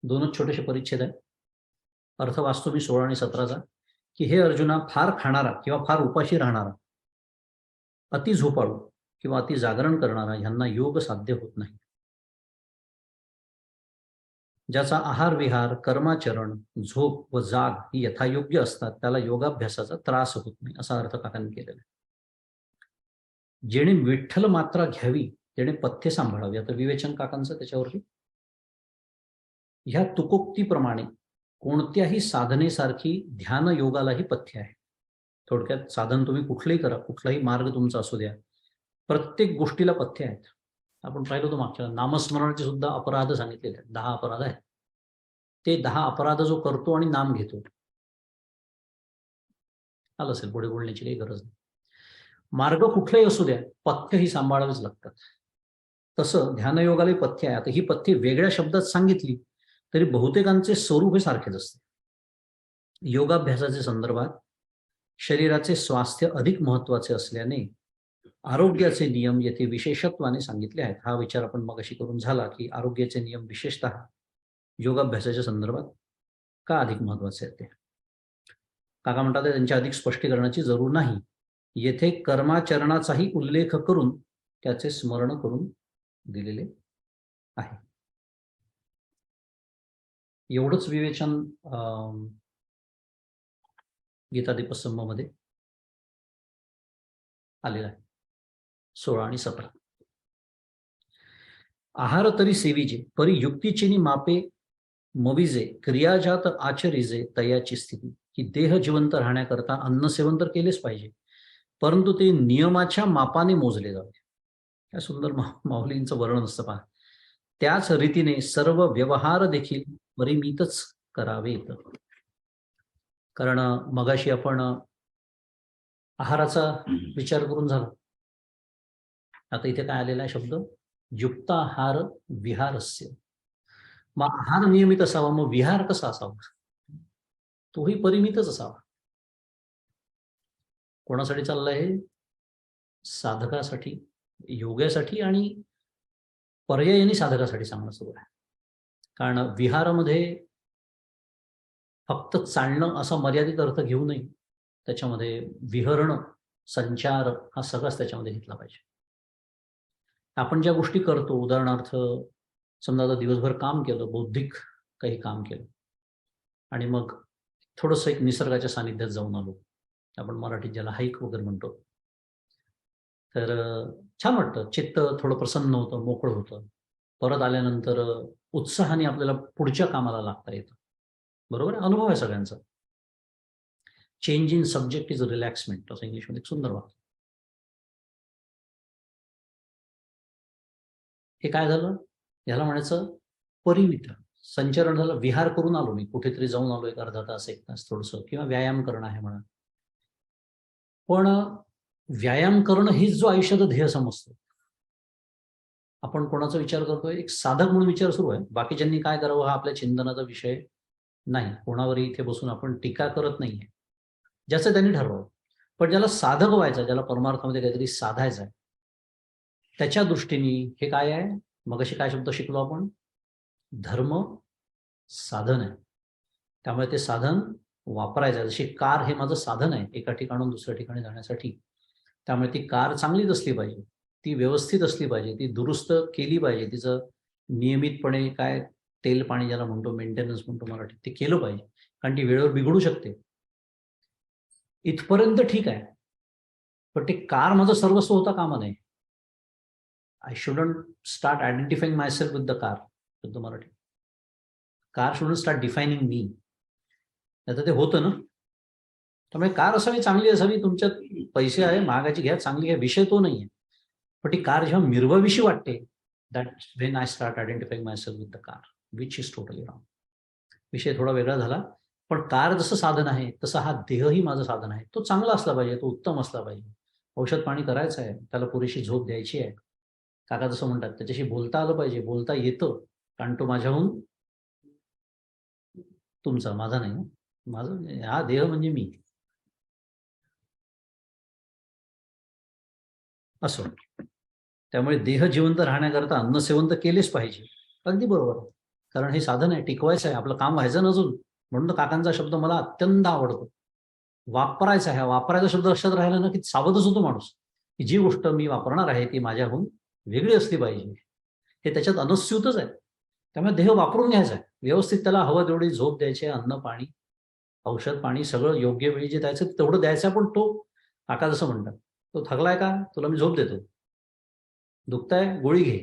दोनच छोटेसे परिच्छेद आहे. अर्थ वाचतो मी 16 आणि 17चा, की हे अर्जुना, फार खाणारा किंवा फार उपाशी राहणारा, अति झोपाळू किंवा अति जागरण करणारा यांना योग साध्य होत नाही. ज्याचा आहार विहार कर्माचरण झोप व जाग ही यथायोग्य असतात त्याला योगाभ्यासाचा त्रास होत नाही, असा अर्थ काकांनी केलेला आहे. जेणे विठ्ठल मात्रा घ्यावी जेणे पथ्य सांभाळावी. आता विवेचन काकांचं त्याच्यावरती, ह्या तुकोक्तीप्रमाणे कोणत्याही साधनेसारखी ध्यान योगालाही पथ्य आहे. थोडक्यात साधन तुम्ही कुठलंही करा, कुठलाही मार्ग तुमचा असू द्या, प्रत्येक गोष्टीला पथ्य आहेत. आपण पाहिलं होतं मागच्या नामस्मरणाचे सुद्धा अपराध सांगितलेले आहेत. 10 अपराध आहेत. ते 10 अपराध जो करतो आणि नाम घेतो, आलं असेल, पुढे बोलण्याची काही गरज नाही. मार्ग कुठलाही असू द्या, पथ्य ही सांभाळावीच लागतात. तसं ध्यानयोगालाही पथ्य आहे. आता ही पथ्य वेगळ्या शब्दात सांगितली तरी बहुतेकांचे स्वरूप हे सारखेच असते. योगाभ्यासाच्या संदर्भात शरीराचे स्वास्थ्य अधिक महत्वाचे असल्याने आरोग्याचे नियम येथे विशेषत्वाने सांगितले आहेत. हा विचार आपण मगाशी करून झाला की आरोग्याचे नियम विशेषतः योगाभ्यासाच्या संदर्भात का अधिक महत्वाचे आहेत. ते काका म्हणतात त्यांच्या अधिक स्पष्टीकरणाची जरूर नाही. येथे कर्माचरणाचाही उल्लेख करून त्याचे स्मरण करून दिलेले आहे. एवढंच विवेचन गीतादीपस्तंभामध्ये आलेलं आहे. 16 आणि 17. आहार तरी सेविजे परी युक्तीचिनी मापे मविजे क्रियाजात आचरिजे तयाची स्थिती, की देह जिवंत राहण्याकरता अन्न सेवन तर केलेच पाहिजे, परंतु ते नियमाच्या मापाने मोजले जावे. काय सुंदर माऊलींचं वर्णन असतं पहा. त्याच रीतीने सर्व व्यवहार देखील परिमितच करावेत. कारण मगाशी आपण आहाराचा विचार करून झाला. आता इथे काय आलेला आहे शब्द, युक्ताहार विहारस्य. मग आहार नियमित असावा, मग विहार कसा असावा, तोही परिमितच असावा. कोणासाठी चाललंय हे? साधकासाठी, योग्यासाठी आणि पर्यायाने साधकासाठी चांगलं सुरू आहे. कारण विहारामध्ये फक्त चालणं असा मर्यादित अर्थ घेऊ नये. त्याच्यामध्ये विहरण, संचार हा सगळाच त्याच्यामध्ये घेतला पाहिजे. आपण ज्या गोष्टी करतो, उदाहरणार्थ समजा आता दिवसभर काम केलं, बौद्धिक काही काम केलं आणि मग थोडंसं एक निसर्गाच्या सानिध्यात जाऊन आलो, आपण मराठीत ज्याला हाईक वगैरे म्हणतो, तर छान वाटतं, चित्त थोडं प्रसन्न होतं, मोकळं होतं. परत आल्यानंतर उत्साहाने आपल्याला पुढच्या कामाला लागता येतं. बरोबर आहे, अनुभव आहे सगळ्यांचा. चेंज इन सब्जेक्ट इज रिलॅक्समेंट, असं इंग्लिशमध्ये एक सुंदर वाक्य. हे काय झालं, याला म्हणायचं परिमित. संचरण झालं, विहार करून आलो मी, कुठेतरी जाऊन आलो, एक अर्धा तास, एक तास थोडंसं, किंवा व्यायाम करणं आहे म्हणा. पण व्यायाम करणं हीच जो आयुष्याचा ध्येय समजतो. आपण कोणाचा विचार करतोय, एक साधक म्हणून विचार सुरू आहे. बाकीच्यांनी काय करावं हा आपल्या चिंतनाचा विषय नाही. कोणावरही इथे बसून आपण टीका करत नाहीये, ज्याचं त्यांनी ठरवावं. पण ज्याला साधक व्हायचं, ज्याला परमार्थामध्ये काहीतरी साधायचं आहे, त्याच्या दृष्टीने हे काय आहे, मगाशी काय शब्द शिकलो आपण, धर्म साधन आहे. त्यामुळे ते साधन वापरायचं आहे. जशी कार हे माझं साधन आहे एका ठिकाणाहून दुसऱ्या ठिकाणी जाण्यासाठी, त्यामुळे ती कार चांगलीच असली पाहिजे, ती व्यवस्थित असली पाहिजे, ती दुरुस्त केली पाहिजे, तिचं नियमितपणे काय तेल पाणी ज्याला म्हणतो, मेंटेनन्स म्हणतो मराठीत, ते केलं पाहिजे, कारण ती वेळेवर बिघडू शकते. इथपर्यंत ठीक आहे, पण ते कार माझं सर्वस्व होता कामा नये. I shouldn't start identifying myself with the car, शब्द Marathi. Car shouldn't start defining me. आता ते होतं ना. त्यामुळे कार असावी, चांगली असावी, तुमच्यात पैसे आहे, महागाची घ्या, चांगली घ्या, विषय तो नाहीये. पण ती कार जेव्हा मिरवाविषयी वाटते, that when I start identifying myself with the car, which is totally wrong. विषय थोडा वेगळा झाला. पण कार जसं साधन आहे, तसं हा देहही माझं साधन आहे. तो चांगला असला पाहिजे, तो उत्तम असला पाहिजे. औषध पाणी करायचं आहे, त्याला पुरेशी झोप द्यायची आहे. काका जसं म्हणतात, त्याच्याशी बोलता आलं पाहिजे, बोलता येतं, कारण तो माझ्याहून तुमचा, माझा नाही, माझं, हा देह म्हणजे मी. असो, त्यामुळे देह जिवंत राहण्याकरता अन्न सेवन तर केलेच पाहिजे. अगदी बरोबर, कारण हे साधन आहे, टिकवायचं आहे, आपलं काम व्हायचं नजून. म्हणून काकांचा शब्द मला अत्यंत आवडतो, वापरायचा आहे. वापरायचा शब्द लक्षात राहिला ना की सावधच होतो माणूस, की जी गोष्ट मी वापरणार आहे ती माझ्याहून वेगळी असली पाहिजे. हे त्याच्यात अनुस्यूतच आहे. त्यामुळे देह वापरून घ्यायचा आहे व्यवस्थित, त्याला हवं तेवढी झोप द्यायची, अन्न पाणी, औषध पाणी सगळं योग्य वेळी जे द्यायचं तेवढं द्यायचं. पण तो काका जसं म्हणतात, तो थकलाय का, तुला मी झोप देतो, दुखताय गोळी घे,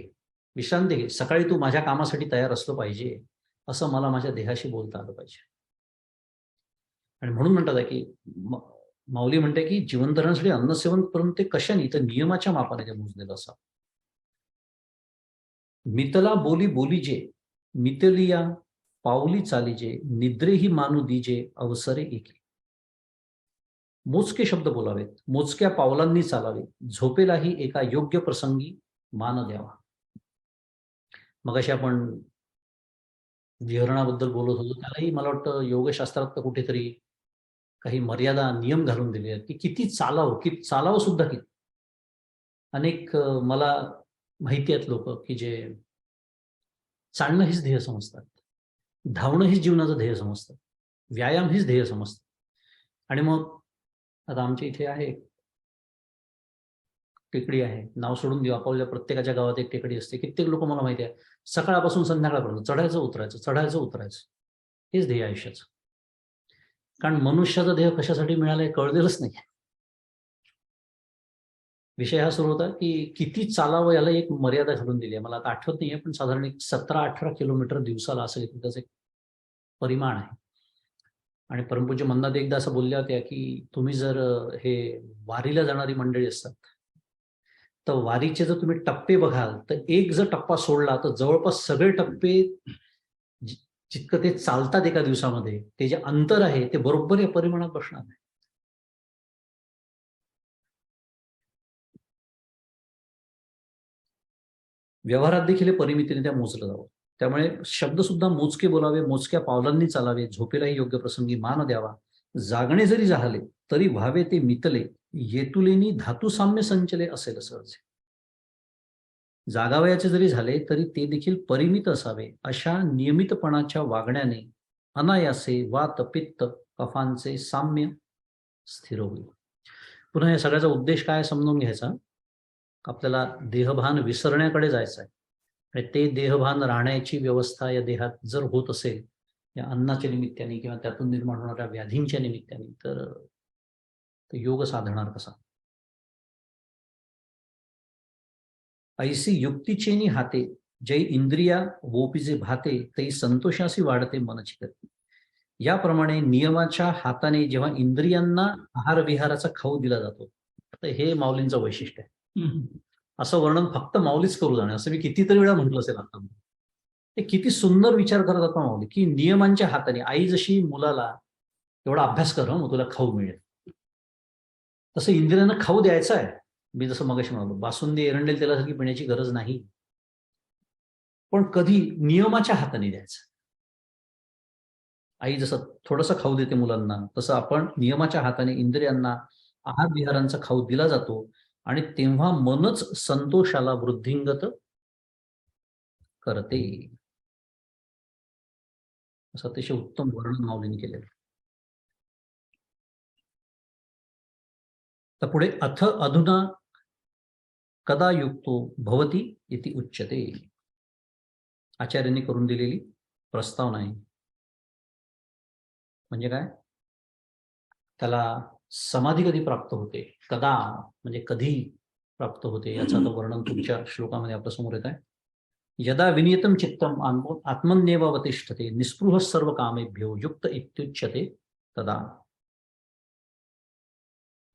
विश्रांती घे, सकाळी तू माझ्या कामासाठी तयार असलं पाहिजे, असं मला माझ्या देहाशी बोलता आलं पाहिजे. आणि म्हणून म्हणतात की माऊली म्हणते की जिवंत राहण्यासाठी अन्न सेवन करून ते कशाने, तर नियमाच्या मापाने ते मोजलेलं असावं. मितला बोली बोलीजे, मितलिया पाऊली चालीजे, निद्रेही मानू दीजे अवसरे एके. मोजके शब्द बोलावेत, मोजक्या पावलांनी चालावे, झोपेलाही एका योग्य प्रसंगी मान द्यावा. मगाशी आपण विहरणाबद्दल बोलत होतो, त्यालाही मला वाटतं योगशास्त्रात कुठेतरी काही मर्यादा, नियम घालून दिले आहेत की किती चालावं, किती चालावं सुद्धा किती. अनेक मला माहिती आहेत लोक की जे चालणं हीच ध्येय समजतात, धावणं हीच जीवनाचं ध्येय समजतात, व्यायाम हीच ध्येय समजतात. आणि मग आता आमच्या इथे आहे टेकडी आहे, नाव सोडून देऊ, आपल्या प्रत्येकाच्या गावात एक टेकडी असते. कित्येक लोक मला माहिती आहे सकाळपासून संध्याकाळपर्यंत चढायचं उतरायचं, चढायचं उतरायचं, हेच ध्येय आयुष्याचं. कारण मनुष्याचं ध्येय कशासाठी मिळालंय कळलेलंच नाही. विषय हा सुरू होता की किती चालावं, याला एक मर्यादा घालून दिली आहे. मला आता आठवत नाहीये, पण साधारण एक 17-18 किलोमीटर दिवसाला असं त्याचं एक परिमाण आहे. आणि परमपूज्य मंदात एकदा असं बोलल्या होत्या की तुम्ही जर हे वारीला जाणारी मंडळी असतात, तर वारीचे जर तुम्ही टप्पे बघाल, तर एक जर टप्पा सोडला तर जवळपास सगळे टप्पे जितकं ते चालतात एका दिवसामध्ये, ते जे अंतर आहे ते बरोबर या परिमाणात बसणार आहे. व्यवहारात देखील हे परिमितीने त्या मोजलं जावं. त्यामुळे शब्द सुद्धा मोजके बोलावे, मोजक्या पावलांनी चालावे, झोपेलाही योग्य प्रसंगी मान द्यावा, जागणे जरी झाले तरी व्हावे ते मितले, येतुलेनी धातू साम्य संचले असेल सहज. जागावयाचे जरी झाले तरी ते देखील परिमित असावे, अशा नियमितपणाच्या वागण्याने अनायासे वात पित्त कफांचे साम्य स्थिर होईल. पुन्हा या सगळ्याचा उद्देश काय समजून घ्यायचा. आपल्याला देहभान विसरण्याकडे जायचं आहे आणि ते देहभान राहण्याची व्यवस्था या देहात जर होत असेल या अन्नाच्या निमित्ताने किंवा त्यातून निर्माण होणाऱ्या व्याधींच्या निमित्ताने, तर योग साधणार कसा. ऐसी युक्तीचेनी हाते, जै इंद्रिया वोपिजे भाते, तै संतोषासी वाढते मनची गती. याप्रमाणे नियमाच्या हाताने जेव्हा इंद्रियांना आहार विहाराचा खाऊ दिला जातो, तर हे माऊलींचं वैशिष्ट्य आहे. असं वर्णन फक्त माऊलीच करू जाणे, असं मी कितीतरी वेळा म्हटलं असेल आता. ते किती सुंदर विचार करत आता माऊली, की नियमांच्या हाताने, आई जशी मुलाला एवढा अभ्यास कर मग तुला खाऊ मिळेल, तसं इंद्रियांना खाऊ द्यायचा आहे. मी जसं मगाशी म्हणालो, बासुंदी एरंडेल तेलासारखी पिण्याची गरज नाही, पण कधी नियमाच्या हाताने द्यायचं. आई जसं थोडंसं खाऊ देते मुलांना, तसं आपण नियमाच्या हाताने इंद्रियांना आहार विहारांचा खाऊ दिला जातो आणि तेव्हा मनच संतोषाला वृद्धिंगत करते. असं अतिशय उत्तम वर्णन माऊलींनी केलेलं. तर पुढे अथ अधुना कदा युक्तो भवती इति उच्यते. आचार्यांनी करून दिलेली प्रस्तावना आहे. म्हणजे काय, त्याला समाधी कधी प्राप्त होते, कदा म्हणजे कधी प्राप्त होते, याचं वर्णन तुमच्या श्लोकामध्ये आपल्या समोर येत आहे. यदा विनियतम चित्तम आत्मन्येवावतिष्ठते निस्पृह सर्व कामेभ्यो युक्त इत्युच्यते तदा.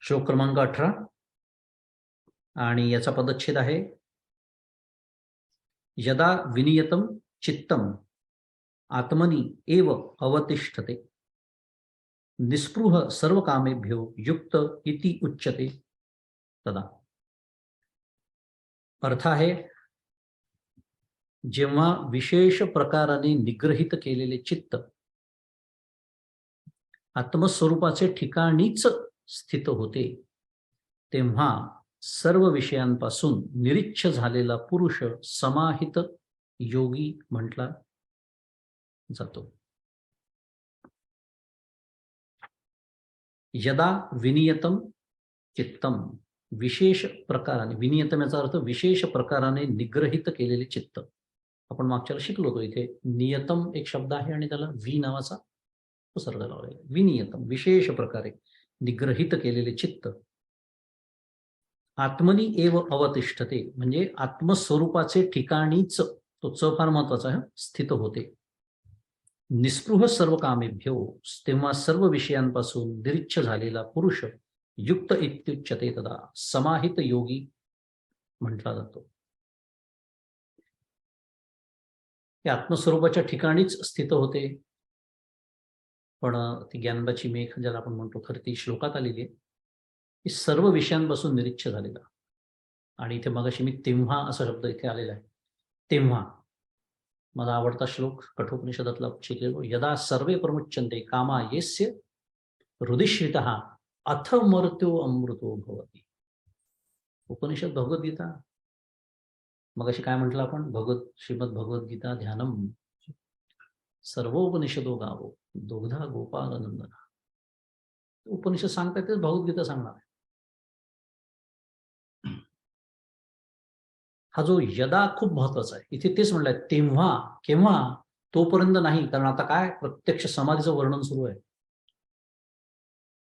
श्लोक क्रमांक 18 आणि याचा पदच्छेद आहे यदा विनियतम चित्तम आत्मनि एव अवतिष्ठते निस्पृह सर्व कामेभ्यो युक्त इति उच्यते तदा. अर्थ आहे, जेव्हा विशेष प्रकाराने निग्रहित केलेले चित्त आत्मस्वरूपाचे ठिकाणीच स्थित होते, तेव्हा सर्व विषयांपासून निरीच्छ झालेला पुरुष समाहित योगी म्हटला जातो. यदा विनियतम चित्तम, विशेष प्रकाराने, विनियतम याचा अर्थ विशेष प्रकाराने निग्रहित केलेले चित्त. आपण मागच्याला शिकलो होतो, इथे नियतम एक शब्द आहे आणि त्याला वि नावाचा उपसर्ग लावलेला. विनियतम विशेष प्रकारे निग्रहित केलेले चित्त आत्मनी एव अवतिष्ठते, म्हणजे आत्मस्वरूपाचे ठिकाणीच, तो च फार महत्वाचा आहे, स्थित होते. निस्पृह सर्व कामेभ्यो, तेव्हा सर्व विषयांपासून निरीच्छ झालेला पुरुष युक्त इत्युच्यते तदा, समाहित योगी म्हटला जातो. हे आत्मस्वरूपाच्या ठिकाणीच स्थित होते. पण ती ज्ञानबाची मेघ ज्याला आपण म्हणतो, खरं ती श्लोकात आलेली आहे की सर्व विषयांपासून निरीच्छ झालेला. आणि इथे मगाशी मी तेव्हा असा शब्द इथे आलेला आहे. तेव्हा माझा आवडता श्लोक कठोपनिषदातला शिकलेलो, यदा सर्वे प्रमुच्यन्ते कामा येस्य हृदिश्रितः अथ मर्त्यो अमृतो भवति. उपनिषद भगवद्गीता. मगाशी काय म्हटलं आपण, श्रीमद भगवद्गीता ध्यानम सर्वोपनिषदो गावो दोग्धा गोपाल नंदना. उपनिषद सांगतात तेच भगवद्गीता सांगणार आहे. हा जो यदा खूप महत्वाचा आहे. इथे तेच म्हणलंय, तेव्हा केव्हा, तोपर्यंत नाही. कारण आता काय, प्रत्यक्ष समाधीचं वर्णन सुरू आहे.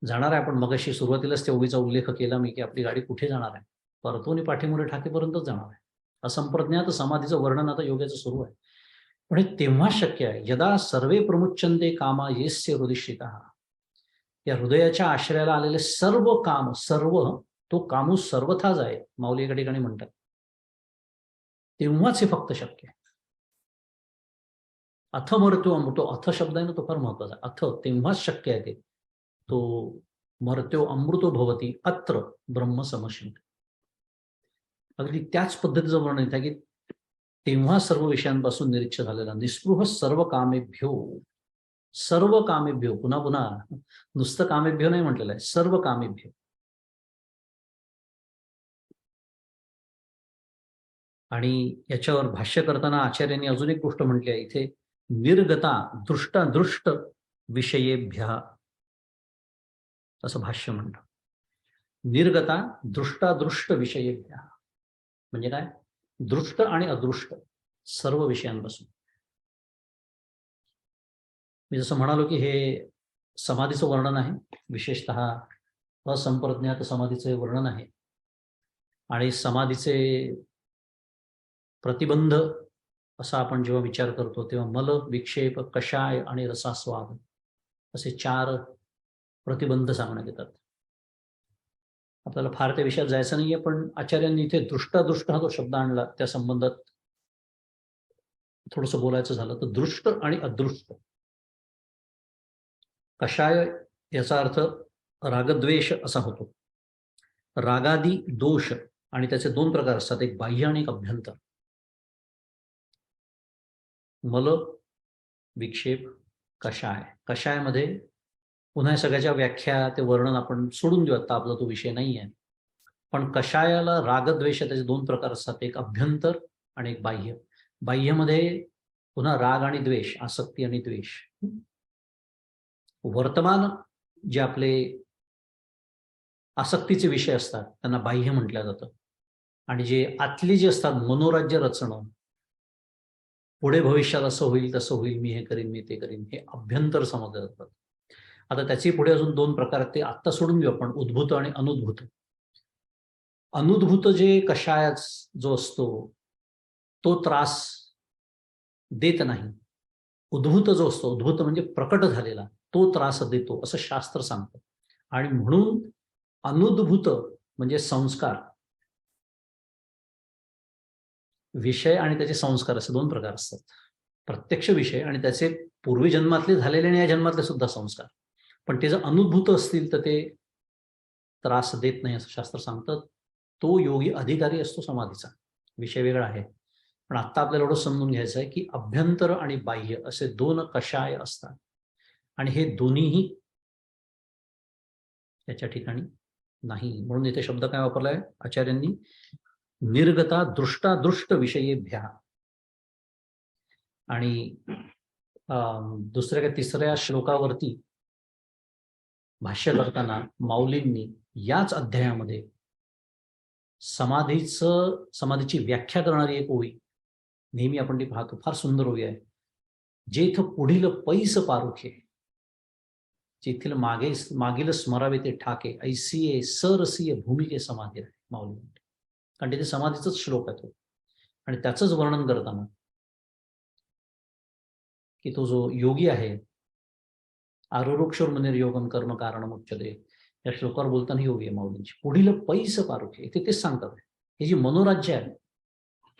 जाणार आहे आपण. मगाशी सुरुवातीलाच त्या ओळीचा उल्लेख केला मी की आपली गाडी कुठे जाणार आहे, परतोनी पाठीमुळे ठाकेपर्यंतच जाणार आहे. असंप्रज्ञात समाधीचं वर्णन आता योगाचं सुरू आहे. पण हे तेव्हा शक्य आहे यदा सर्वे प्रमुच्यन्ते कामा येस्य हृदिश्रितः. या हृदयाच्या आश्रयाला आलेले सर्व काम, सर्व तो कामू सर्वथाच आहे, माऊली एका ठिकाणी म्हणतात. तेव्हाच हे फक्त शक्य आहे. अथ मर्त्यो अमृतो, अथ शब्द आहे ना, तो फार महत्वाचा आहे. अथ तेव्हाच शक्य आहे ते. तो मर्त्यो अमृतो भवती अत्र ब्रह्म समश्नुते. अगदी त्याच पद्धतीचं वर्णन आहे की तेव्हा सर्व विषयांपासून निरीच्छ झालेला, निस्पृह सर्व कामेभ्यो, सर्व कामेभ्यो, पुन्हा पुन्हा नुसतं कामेभ्यो नाही म्हटलेलं आहे, सर्व कामेभ्यो. आणि याच्यावर भाष्य करताना आचार्यांनी अजून एक गोष्ट म्हटली आहे इथे, निर्गता दृष्टादृष्ट विषयेभ्य, असं भाष्य म्हणतं. निर्गता दृष्टादृष्ट विषयेभ्य म्हणजे काय? दृष्ट आणि अदृष्ट सर्व विषयांपासून. मी जसं म्हणालो की हे समाधीचं वर्णन आहे, विशेषतः असंप्रज्ञात समाधीचे वर्णन आहे. आणि समाधीचे प्रतिबंध असा आपण जेव्हा विचार करतो तेव्हा मल, विक्षेप, कषाय आणि रसास्वाद असे 4 प्रतिबंध सांगण्यात येतात. आपल्याला फार त्या विषयात जायचं नाहीये, पण आचार्यांनी इथे दृष्टादृष्ट हा जो शब्द आणला त्या संबंधात थोडंसं बोलायचं झालं तर दृष्ट आणि अदृष्ट. कषाय याचा अर्थ रागद्वेष असा होतो. रागादी दोष आणि त्याचे 2 प्रकार असतात, एक बाह्य आणि एक अभ्यंतर. मल, विक्षेप, कषाय. कषायमध्ये पुन्हा सगळ्याच्या व्याख्या ते वर्णन आपण सोडून देऊ, आता आपला तो विषय नाही आहे. पण कषायाला रागद्वेष त्याचे 2 प्रकार असतात, एक अभ्यंतर आणि एक बाह्य. बाह्यमध्ये पुन्हा राग आणि द्वेष, आसक्ती आणि द्वेष. वर्तमान जे आपले आसक्तीचे विषय असतात त्यांना बाह्य म्हटलं जातं. आणि जे आतली जे असतात, मनोराज्य रचणं, पुढे भविष्यात असं होईल तसं होईल, मी हे करीन, मी ते करीन, हे अभ्यंतर समजले जातात. आता त्याचे पुढे अजून 2 प्रकार, ते आत्ता सोडून घेऊ आपण, उद्भूत आणि अनुद्भूत. अनुद्भूत जे कषाय जो असतो तो त्रास देत नाही. उद्भूत जो असतो, उद्भूत म्हणजे प्रकट झालेला, तो त्रास देतो असं शास्त्र सांगतं. आणि म्हणून अनुद्भूत म्हणजे संस्कार, विषय आणि त्याचे संस्कार असे 2 प्रकार असतात. प्रत्यक्ष विषय आणि त्याचे पूर्वी जन्मातले झालेले आणि या जन्मातले सुद्धा संस्कार. पण ते जर अनुद्भूत असतील तर ते त्रास देत नाही असं शास्त्र सांगतं. तो योगी अधिकारी असतो समाधीचा. विषय वेगळा आहे. पण आता आपल्याला एवढं समजून घ्यायचं आहे की अभ्यंतर आणि बाह्य असे 2 कषाय असतात. आणि हे दोन्हीही याच्या ठिकाणी नाही. म्हणून इथे शब्द काय वापरलाय आचार्यांनी? निर्गता दृष्टादृष्ट विषयेभ्य. आणि दुसऱ्या का तिसऱ्या श्लोकावरती भाष्य करताना माऊलींनी याच अध्यायामध्ये समाधीची व्याख्या करणारी एक ओळी, नेहमी आपण ती पाहतो, फार सुंदर ओळी आहे. जेथ पुढील पैस पारुखे, जेथील मागील स्मरावे ते ठाके, ऐसिये सरसिये भूमिके समाधी आहे माऊली म्हणते. कारण तिथे समाधीचाच श्लोक आहे तो. आणि त्याचंच वर्णन करताना की तो जो योगी आहे, आरुरुक्षोर मुनीर योगम कर्म कारणम उच्यते, या श्लोकावर बोलताना योगी आहे माऊलींची. पुढील पैस पारुखे, इथे तेच सांगतात. हे जे मनोराज्य आहे,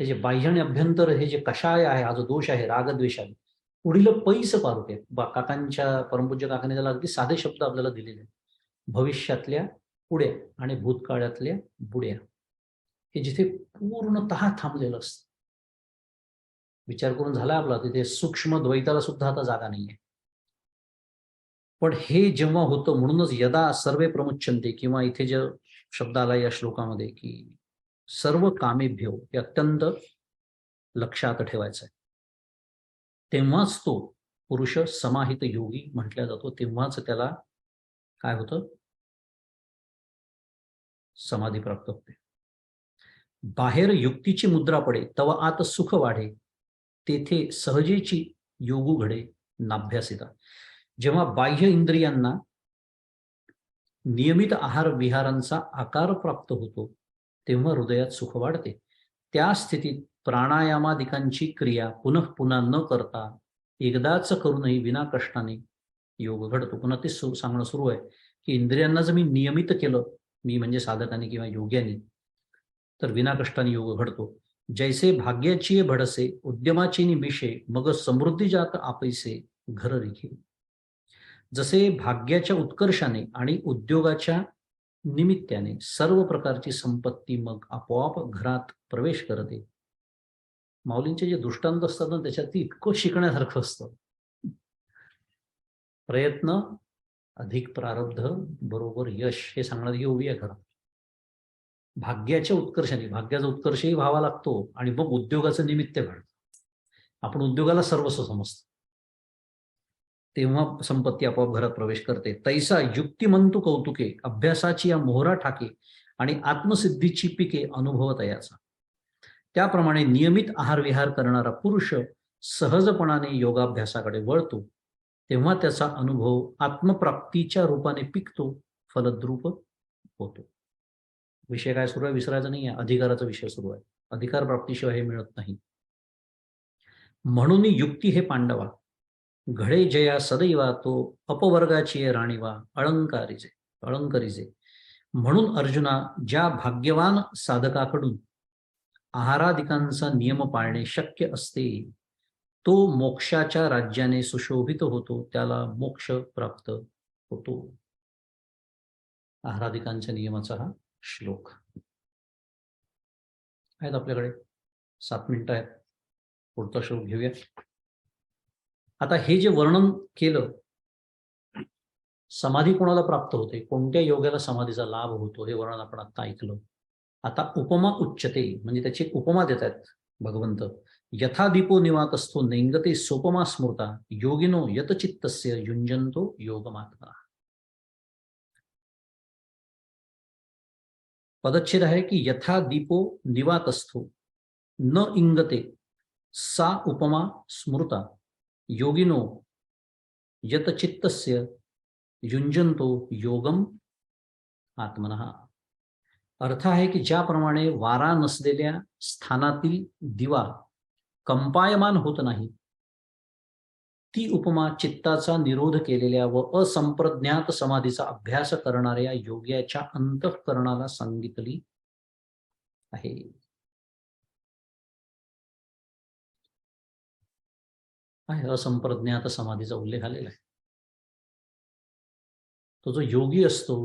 हे जे बाह्य आणि अभ्यंतर, हे जे कषाय आहे, हा जो दोष आहे, रागद्वेष आहे, पुढील पैस पारुखे. काकांच्या परमपूज्य काकांनी त्याला अगदी साधे शब्द आपल्याला दिलेले, भविष्यातल्या पुढ्या आणि भूतकाळातल्या बुड्या. हे जिथे पूर्णतः थांबलेलं असतं. विचार करून झाला आपला, तिथे सूक्ष्म द्वैताला सुद्धा आता जागा नाहीये. पण हे जेव्हा होतं, म्हणूनच यदा सर्वे प्रमुच्यन्ते, किंवा इथे जे शब्द आला या श्लोकामध्ये की सर्व कामेभ्यो, हे अत्यंत लक्षात ठेवायचं आहे. तेव्हाच तो पुरुष समाहित योगी म्हटला जातो. तेव्हाच त्याला काय होतं? समाधी प्राप्त होते. बाहेर युक्तीची मुद्रा पडे, तव आत सुख वाढे, तेथे सहजेची योगू घडे नाभ्यासिता. जेव्हा बाह्य इंद्रियांना नियमित आहार विहारांचा आकार प्राप्त होतो तेव्हा हृदयात सुख वाढते. त्या स्थितीत प्राणायामादिकांची क्रिया पुनः पुन्हा न करता एकदाच करूनही विना कष्टाने योग घडतो. पुन्हा ते सांगणं सुरू आहे की इंद्रियांना जर मी नियमित केलं, मी म्हणजे साधकाने किंवा योग्याने, तर विना कष्टाने योग घडतो. जैसे भाग्याची भडसे उद्यमाची निमिषे, मग समृद्धी जात आपैसे घर रिखे. जसे भाग्याच्या उत्कर्षाने आणि उद्योगाच्या निमित्ताने सर्व प्रकारची संपत्ती मग आपोआप घरात प्रवेश करते, माऊलींचे जे दृष्टांत असतात ना त्याच्यात इतकं शिकण्यासारखं असतं. प्रयत्न अधिक प्रारब्ध बरोबर यश हे सांगणारी ही ओवी आहे खरं. भाग्याच्या उत्कर्षाने, भाग्याचा उत्कर्षही व्हावा लागतो आणि मग उद्योगाचं निमित्त घडतं. आपण उद्योगाला सर्वस्व समजतो, तेव्हा संपत्ती आपोआप घरात प्रवेश करते. तैसा युक्तिमंतू कौतुके, अभ्यासाची या मोहरा ठाके आणि आत्मसिद्धीची पिके अनुभव तयाचा. त्याप्रमाणे नियमित आहार विहार करणारा पुरुष सहजपणाने योगाभ्यासाकडे वळतो, तेव्हा त्याचा अनुभव आत्मप्राप्तीच्या रूपाने पिकतो, फलद्रूप होतो. विषय काय सुरू आहे विसरायचा नाही आहे, अधिकाराचा विषय सुरू आहे. अधिकार प्राप्तीशिवाय हे मिळत नाही. म्हणून युक्ती हे पांडवा, घडे जया सदैवा तो अपवर्गाची राणीवा अलंकारीजे. म्हणून अर्जुना, ज्या भाग्यवान साधकाकडून आहारादिकांचा नियम पाळणे शक्य असते तो मोक्षाच्या राज्याने सुशोभित होतो, त्याला मोक्ष प्राप्त होतो. आहारादिकांच्या नियमाचा हा श्लोक. आहेत आपल्याकडे 7 मिनिटं आहेत, पुढचा श्लोक घेऊया. आता हे जे वर्णन केलं, समाधी कोणाला प्राप्त होते, कोणत्या योगाला समाधीचा लाभ होतो, हे वर्णन आपण आता ऐकलं. आता उपमा उच्चते, म्हणजे त्याची एक उपमा देत आहेत भगवंत. यथा दीपो निवातस्थो नेंगते सोपमा स्मृता, योगिनो यतचित्तस्य युंजंतो योगमात्मना. पदच्छेद आहे की यथा दीपो निवातस्थो न इंगते सा उपमा स्मृता, योगिनो यतचित्तस्य युंजंतो योगम आत्मनः. अर्थ आहे की ज्याप्रमाणे वारा नसलेल्या स्थानातील दिवा कंपायमान होत नाही, ती उपमा चित्ताचा निरोध केलेल्या व असंप्रज्ञात समाधीचा अभ्यास करणाऱ्या योग्याच्या अंतःकरणाला सांगितली आहे. असंप्रज्ञात समाधीचा उल्लेख आलेला आहे. तो जो योगी असतो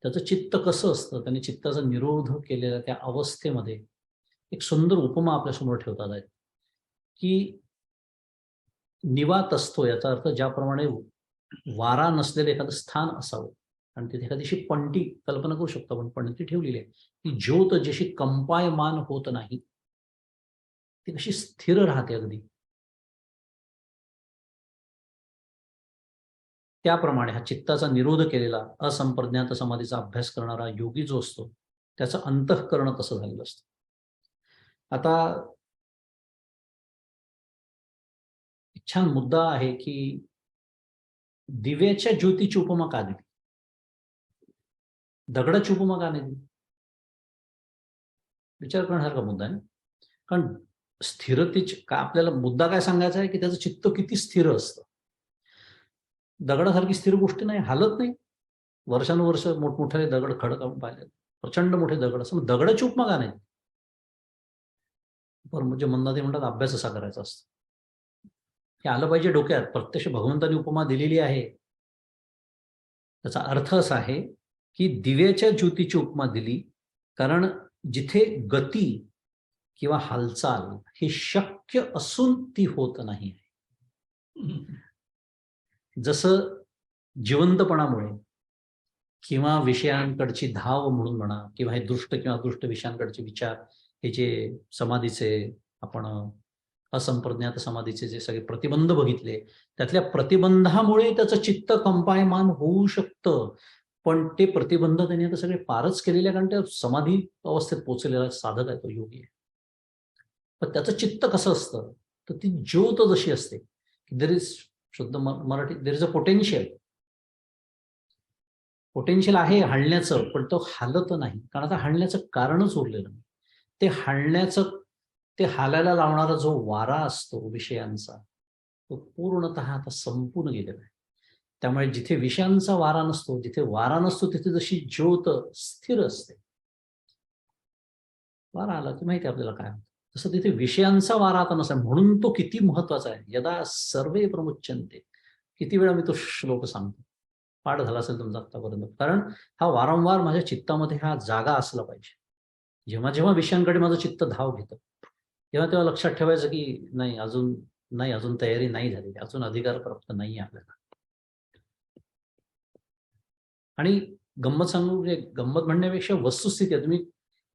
त्याचं चित्त कसं असतं, त्याने चित्ताचा निरोध केलेल्या त्या अवस्थेमध्ये एक सुंदर उपमा आपल्यासमोर ठेवतात आहेत की निवात असतो, याचा अर्थ ज्याप्रमाणे वारा नसलेलं एखादं स्थान असावं आणि तिथे एखादीशी पंटी, कल्पना करू शकतो आपण, पंटी ठेवलेली आहे, ती ज्योत जशी कंपायमान होत नाही, ती कशी स्थिर राहते अगदी, त्याप्रमाणे हा चित्ताचा निरोध केलेला असंप्रज्ञात समाधीचा अभ्यास करणारा योगी जो असतो त्याचं अंतःकरण तसं झालेलं असतं. आता एक छान मुद्दा आहे की दिव्याच्या ज्योतीची उपमा का दिली, दगडाची उपमा का नाही दिली, विचार करण्यासारखा मुद्दा आहे. कारण स्थिरतेची का आपल्याला मुद्दा काय सांगायचा आहे की त्याचं चित्त किती स्थिर असतं. दगडासारखी स्थिर गोष्टी नाही, हालत नाही. वर्षानुवर्ष मोठमोठे दगड खडक आपण पाहिले, प्रचंड मोठे दगड असं, मग दगडाची उपमा का नाही. पण म्हणजे म्हणतात ते म्हणतात अभ्यास असा करायचा असतो, हे आलं पाहिजे डोक्यात. प्रत्यक्ष भगवंतांनी उपमा दिलेली आहे. त्याचा अर्थ असा आहे की दिव्याच्या ज्योतीची उपमा दिली कारण जिथे गती किंवा हालचाल हे शक्य असून ती होत नाही. जसं जिवंतपणामुळे किंवा विषयांकडची धाव म्हणून म्हणा, किंवा हे दृष्ट किंवा अदृष्ट विषयांकडचे विचार, हे जे समाधीचे आपण असंप्रज्ञात समाधीचे जे सगळे प्रतिबंध बघितले, त्यातल्या प्रतिबंधामुळे त्याचं चित्त कंपायमान होऊ शकतं. पण ते प्रतिबंध त्यांनी आता सगळे पारच केलेले, कारण त्या समाधी अवस्थेत पोहोचलेला साधक आहे, तो योगी आहे. पण त्याचं चित्त कसं असतं, तर ती ज्योत जशी असते, देर इज, शुद्ध Marathi, there is a potential आहे हालण्याचं, पण तो हालत नाही, कारण आता हालण्याचं कारणच उरलेलं नाही. ते हालायला लावणारा जो वारा असतो विषयांचा, तो पूर्णतः आता संपून गेलेला आहे. त्यामुळे जिथे विषयांचा वारा नसतो, जिथे वारा नसतो, तिथे जशी ज्योत स्थिर असते, वारा आला की माहिती आपल्याला काय होतं, तसं तिथे विषयांचा वारा आता नसतो. म्हणून तो किती महत्वाचा आहे. यदा सर्वे प्रमुच्यन्ते, किती वेळा मी तो श्लोक सांगतो, पाठ झाला असेल तुमचा आत्तापर्यंत. कारण हा वारंवार माझ्या चित्तामध्ये हा जागा असला पाहिजे. जेव्हा जेव्हा विषयांकडे माझं चित्त धाव घेतं, तेव्हा लक्षात ठेवायचं की नाही, अजून तयारी नाही झालेली, अजून अधिकार प्राप्त नाही आहे आपल्याला. आणि गंमत सांगू, म्हणजे गंमत म्हणण्यापेक्षा वस्तुस्थिती आहे, तुम्ही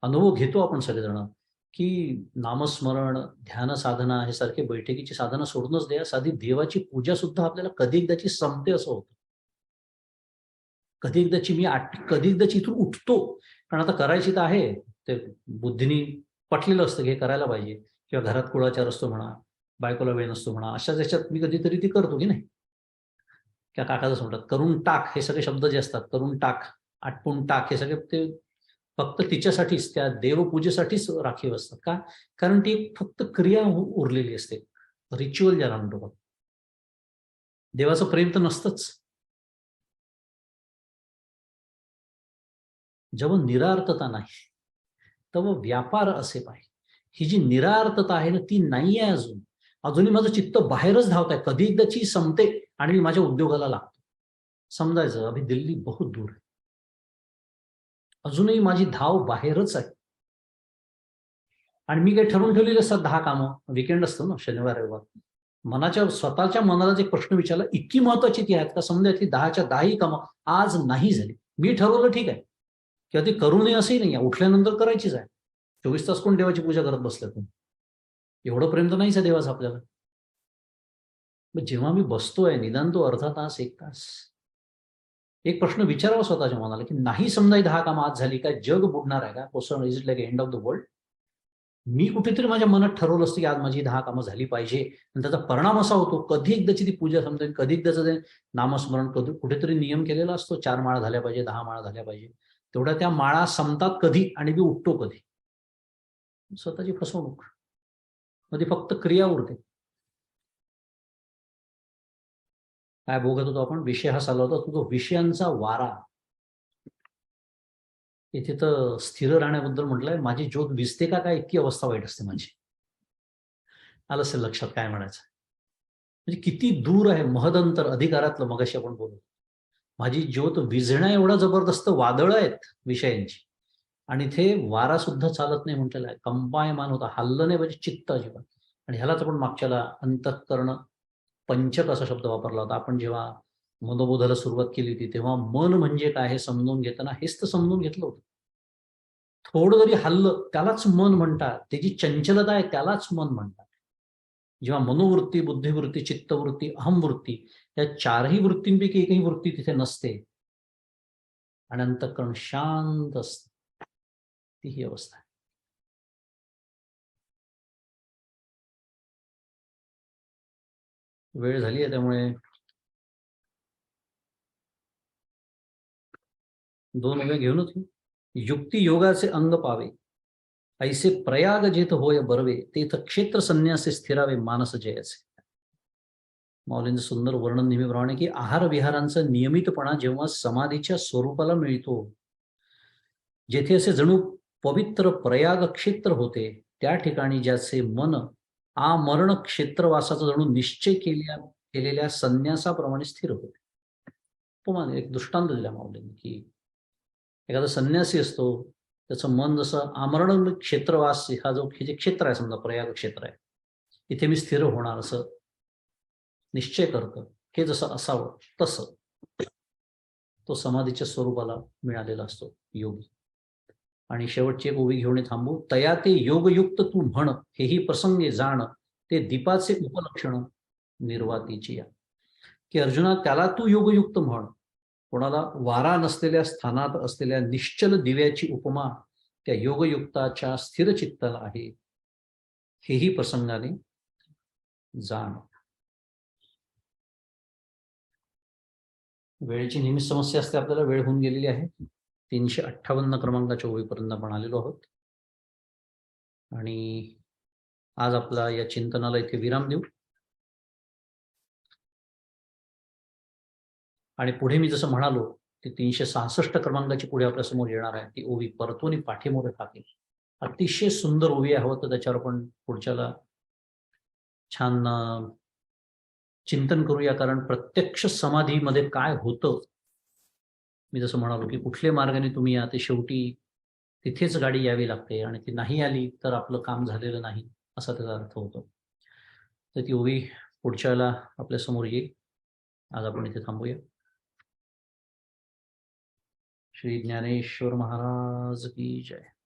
अनुभव घेतो आपण सगळेजण, की नामस्मरण, ध्यान साधना हे सारखे बैठकीची साधना सोडूनच द्या, साधी देवाची पूजा सुद्धा आपल्याला कधी एकदाची संपते असं होतं. कधी एकदाची इथून उठतो, कारण आता करायची तर आहे, ते बुद्धीनी पटलेलं असतं की हे करायला पाहिजे, किंवा घरात कुळाचार असतो म्हणा, बायकोला वेळ नसतो म्हणा, अशा याच्यात मी कधीतरी ती करतो की नाही, किंवा काकाचं म्हणतात करून टाक, हे सगळे शब्द जे असतात, करून टाक, आटपून टाक, हे सगळे ते फक्त तिच्यासाठीच, त्या देवपूजेसाठीच राखीव असतात. का? कारण ती फक्त क्रिया उरलेली असते, रिच्युअल ज्याला म्हणतो बघ. देवाचं प्रेम तर नसतंच. जेव्हा निरार्थता नाही, तेव्हा व्यापार असे पाहिजे. ही जी निरार्थता आहे ना, ती नाही आहे अजूनही माझं चित्त बाहेरच धावत आहे, कधी एकदाची संपते आणि मी माझ्या उद्योगाला लागतो. समजायचं अभि दिल्ली बहुत दूर आहे, अजूनही माझी धाव बाहेरच आहे. आणि मी काही ठरवून ठेवलेले असतात 10 कामं, विकेंड असतो ना, शनिवार रविवार, स्वतःच्या मनालाच एक प्रश्न विचारला, इतकी महत्वाची ती आहेत का? समजा ती 10च्या 10ही कामं आज नाही झाली, मी ठरवलं ठीक आहे, किंवा ती करू नये असंही नाही, उठल्यानंतर करायचीच आहे. 24 तास कोण देवाची पूजा करत बसलं? तुम्ही एवढं प्रेम तर नाहीच आहे देवाचं आपल्याला. मग जेव्हा मी बसतोय, निदान तो अर्धा तास, 1 तास, एक प्रश्न विचारावा स्वतःच्या मनाला, की नाही समजा 10 कामं आज झाली, काय जग बुडणार आहे का? कोसळणार, is it like end of the world? मी कुठेतरी माझ्या मनात ठरवलं असतं की आज माझी 10 कामं झाली पाहिजे, आणि त्याचा परिणाम असा होतो, कधी एकदाची ती पूजा समजेल, कधी एकदाचं ते नामस्मरण, कुठेतरी नियम केलेला असतो, 4 माळा झाल्या पाहिजे, 10 माळा झाल्या पाहिजे, तेवढ्या त्या माळा संपतात कधी आणि मी उठतो कधी? स्वतःची फसवणूक. मध्ये फक्त क्रिया उरते. काय बघत होतो आपण, विषय हा चालला होता, तो विषयांचा वारा. इथे तर स्थिर राहण्याबद्दल म्हटलंय, माझी ज्योत विजते का काय, इतकी अवस्था वाईट असते माझी. आलं असेल लक्षात काय म्हणायचं. म्हणजे किती दूर आहे महदंतर अधिकारातलं, मगाशी आपण बोलू, माझी ज्योत विझण्या एवढा जबरदस्त वादळ आहेत विषयांची, आणि इथे वारा सुद्धा चालत नाही म्हटलेला आहे, कंपायमान होता, हल्लं नाही पाहिजे चित्त अजिबात. आणि ह्यालाच आपण मागच्याला अंतःकरण पंचक असा शब्द वापरला होता. आपण जेव्हा मनोबोधाला सुरुवात केली होती, तेव्हा मन म्हणजे काय हे समजून घेताना हेच तर समजून घेतलं होतं. थोडं जरी हल्लं त्यालाच मन म्हणतात, त्याची चंचलता आहे त्यालाच मन म्हणतात. जेव्हा मनोवृत्ती, बुद्धिवृत्ती, चित्तवृत्ती, अहमवृत्ती, या 4ही वृत्तींपैकी एकही वृत्ती तिथे नसते आणि अंतःकरण शांत असते, ती ही अवस्था आहे. वेळ झाली आहे, त्यामुळे 2 उभ्या घेऊनच युक्ती योगाचे अंग पावे, ऐसे प्रयाग जेथ होय बरवे, तेथ क्षेत्र संन्यासे स्थिरावे मानस जयाचे. माऊलींचं सुंदर वर्णन नेहमीप्रमाणे, की आहार विहारांचा नियमितपणा जेव्हा समाधीच्या स्वरूपाला मिळतो, जेथे असे जणू पवित्र प्रयाग क्षेत्र होते, त्या ठिकाणी ज्याचे मन आमरण क्षेत्रवासाचा जणू निश्चय केलेल्या संन्यासाप्रमाणे स्थिर होते. एक दृष्टांत दिला माऊलींनी, की एखादा संन्यासी असतो, त्याचं मन जसं आमरण क्षेत्रवास, हा जो हे जे क्षेत्र आहे, समजा प्रयाग क्षेत्र आहे, इथे मी स्थिर होणार असं निश्चय करतं, हे जसं असावं तसं तो समाधीच्या स्वरूपाला मिळालेला असतो योगी. आणि शेवटची एक ओवी घेऊन थांबू, तया ते योगयुक्त तू म्हण, हेही प्रसंगे जाण, ते दीपाचे उपलक्षण निर्वातीची या. की अर्जुना, त्याला तू योगयुक्त म्हण. कोणाला वारा नसलेल्या स्थानात असलेल्या निश्चल दिव्याची उपमा त्या योगयुक्ताच्या स्थिर चित्ताला आहे, हेही प्रसंगाने जाण. वेळेची नेहमी समस्या असते आपल्याला, वेळ होऊन गेलेली आहे. 358 क्रमांकाच्या ओळीपर्यंत आपण आलेलो आहोत, आणि आज आपला या चिंतनाला इथे विराम देऊ. आणि पुढे मी जसं म्हणालो, ती 366 क्रमांकाची पुढे आपल्यासमोर येणार आहे, ती ओवी परतोनी पाठीमोरे टाकेल. अतिशय सुंदर ओवी आहे, तर त्याच्यावर आपण पुढच्याला छान चिंतन करूया. कारण प्रत्यक्ष समाधीमध्ये काय होतं, मी जसं म्हणालो, की कुठल्या मार्गाने तुम्ही या, ते शेवटी तिथेच गाडी यावी लागते, आणि ती नाही आली तर आपलं काम झालेलं नाही असा त्याचा अर्थ होतो. तर ती ओवी पुढच्या वेळेला आपल्या समोर येईल. आज आपण इथे थांबूया. श्री ज्ञानेश्वर महाराज की जय.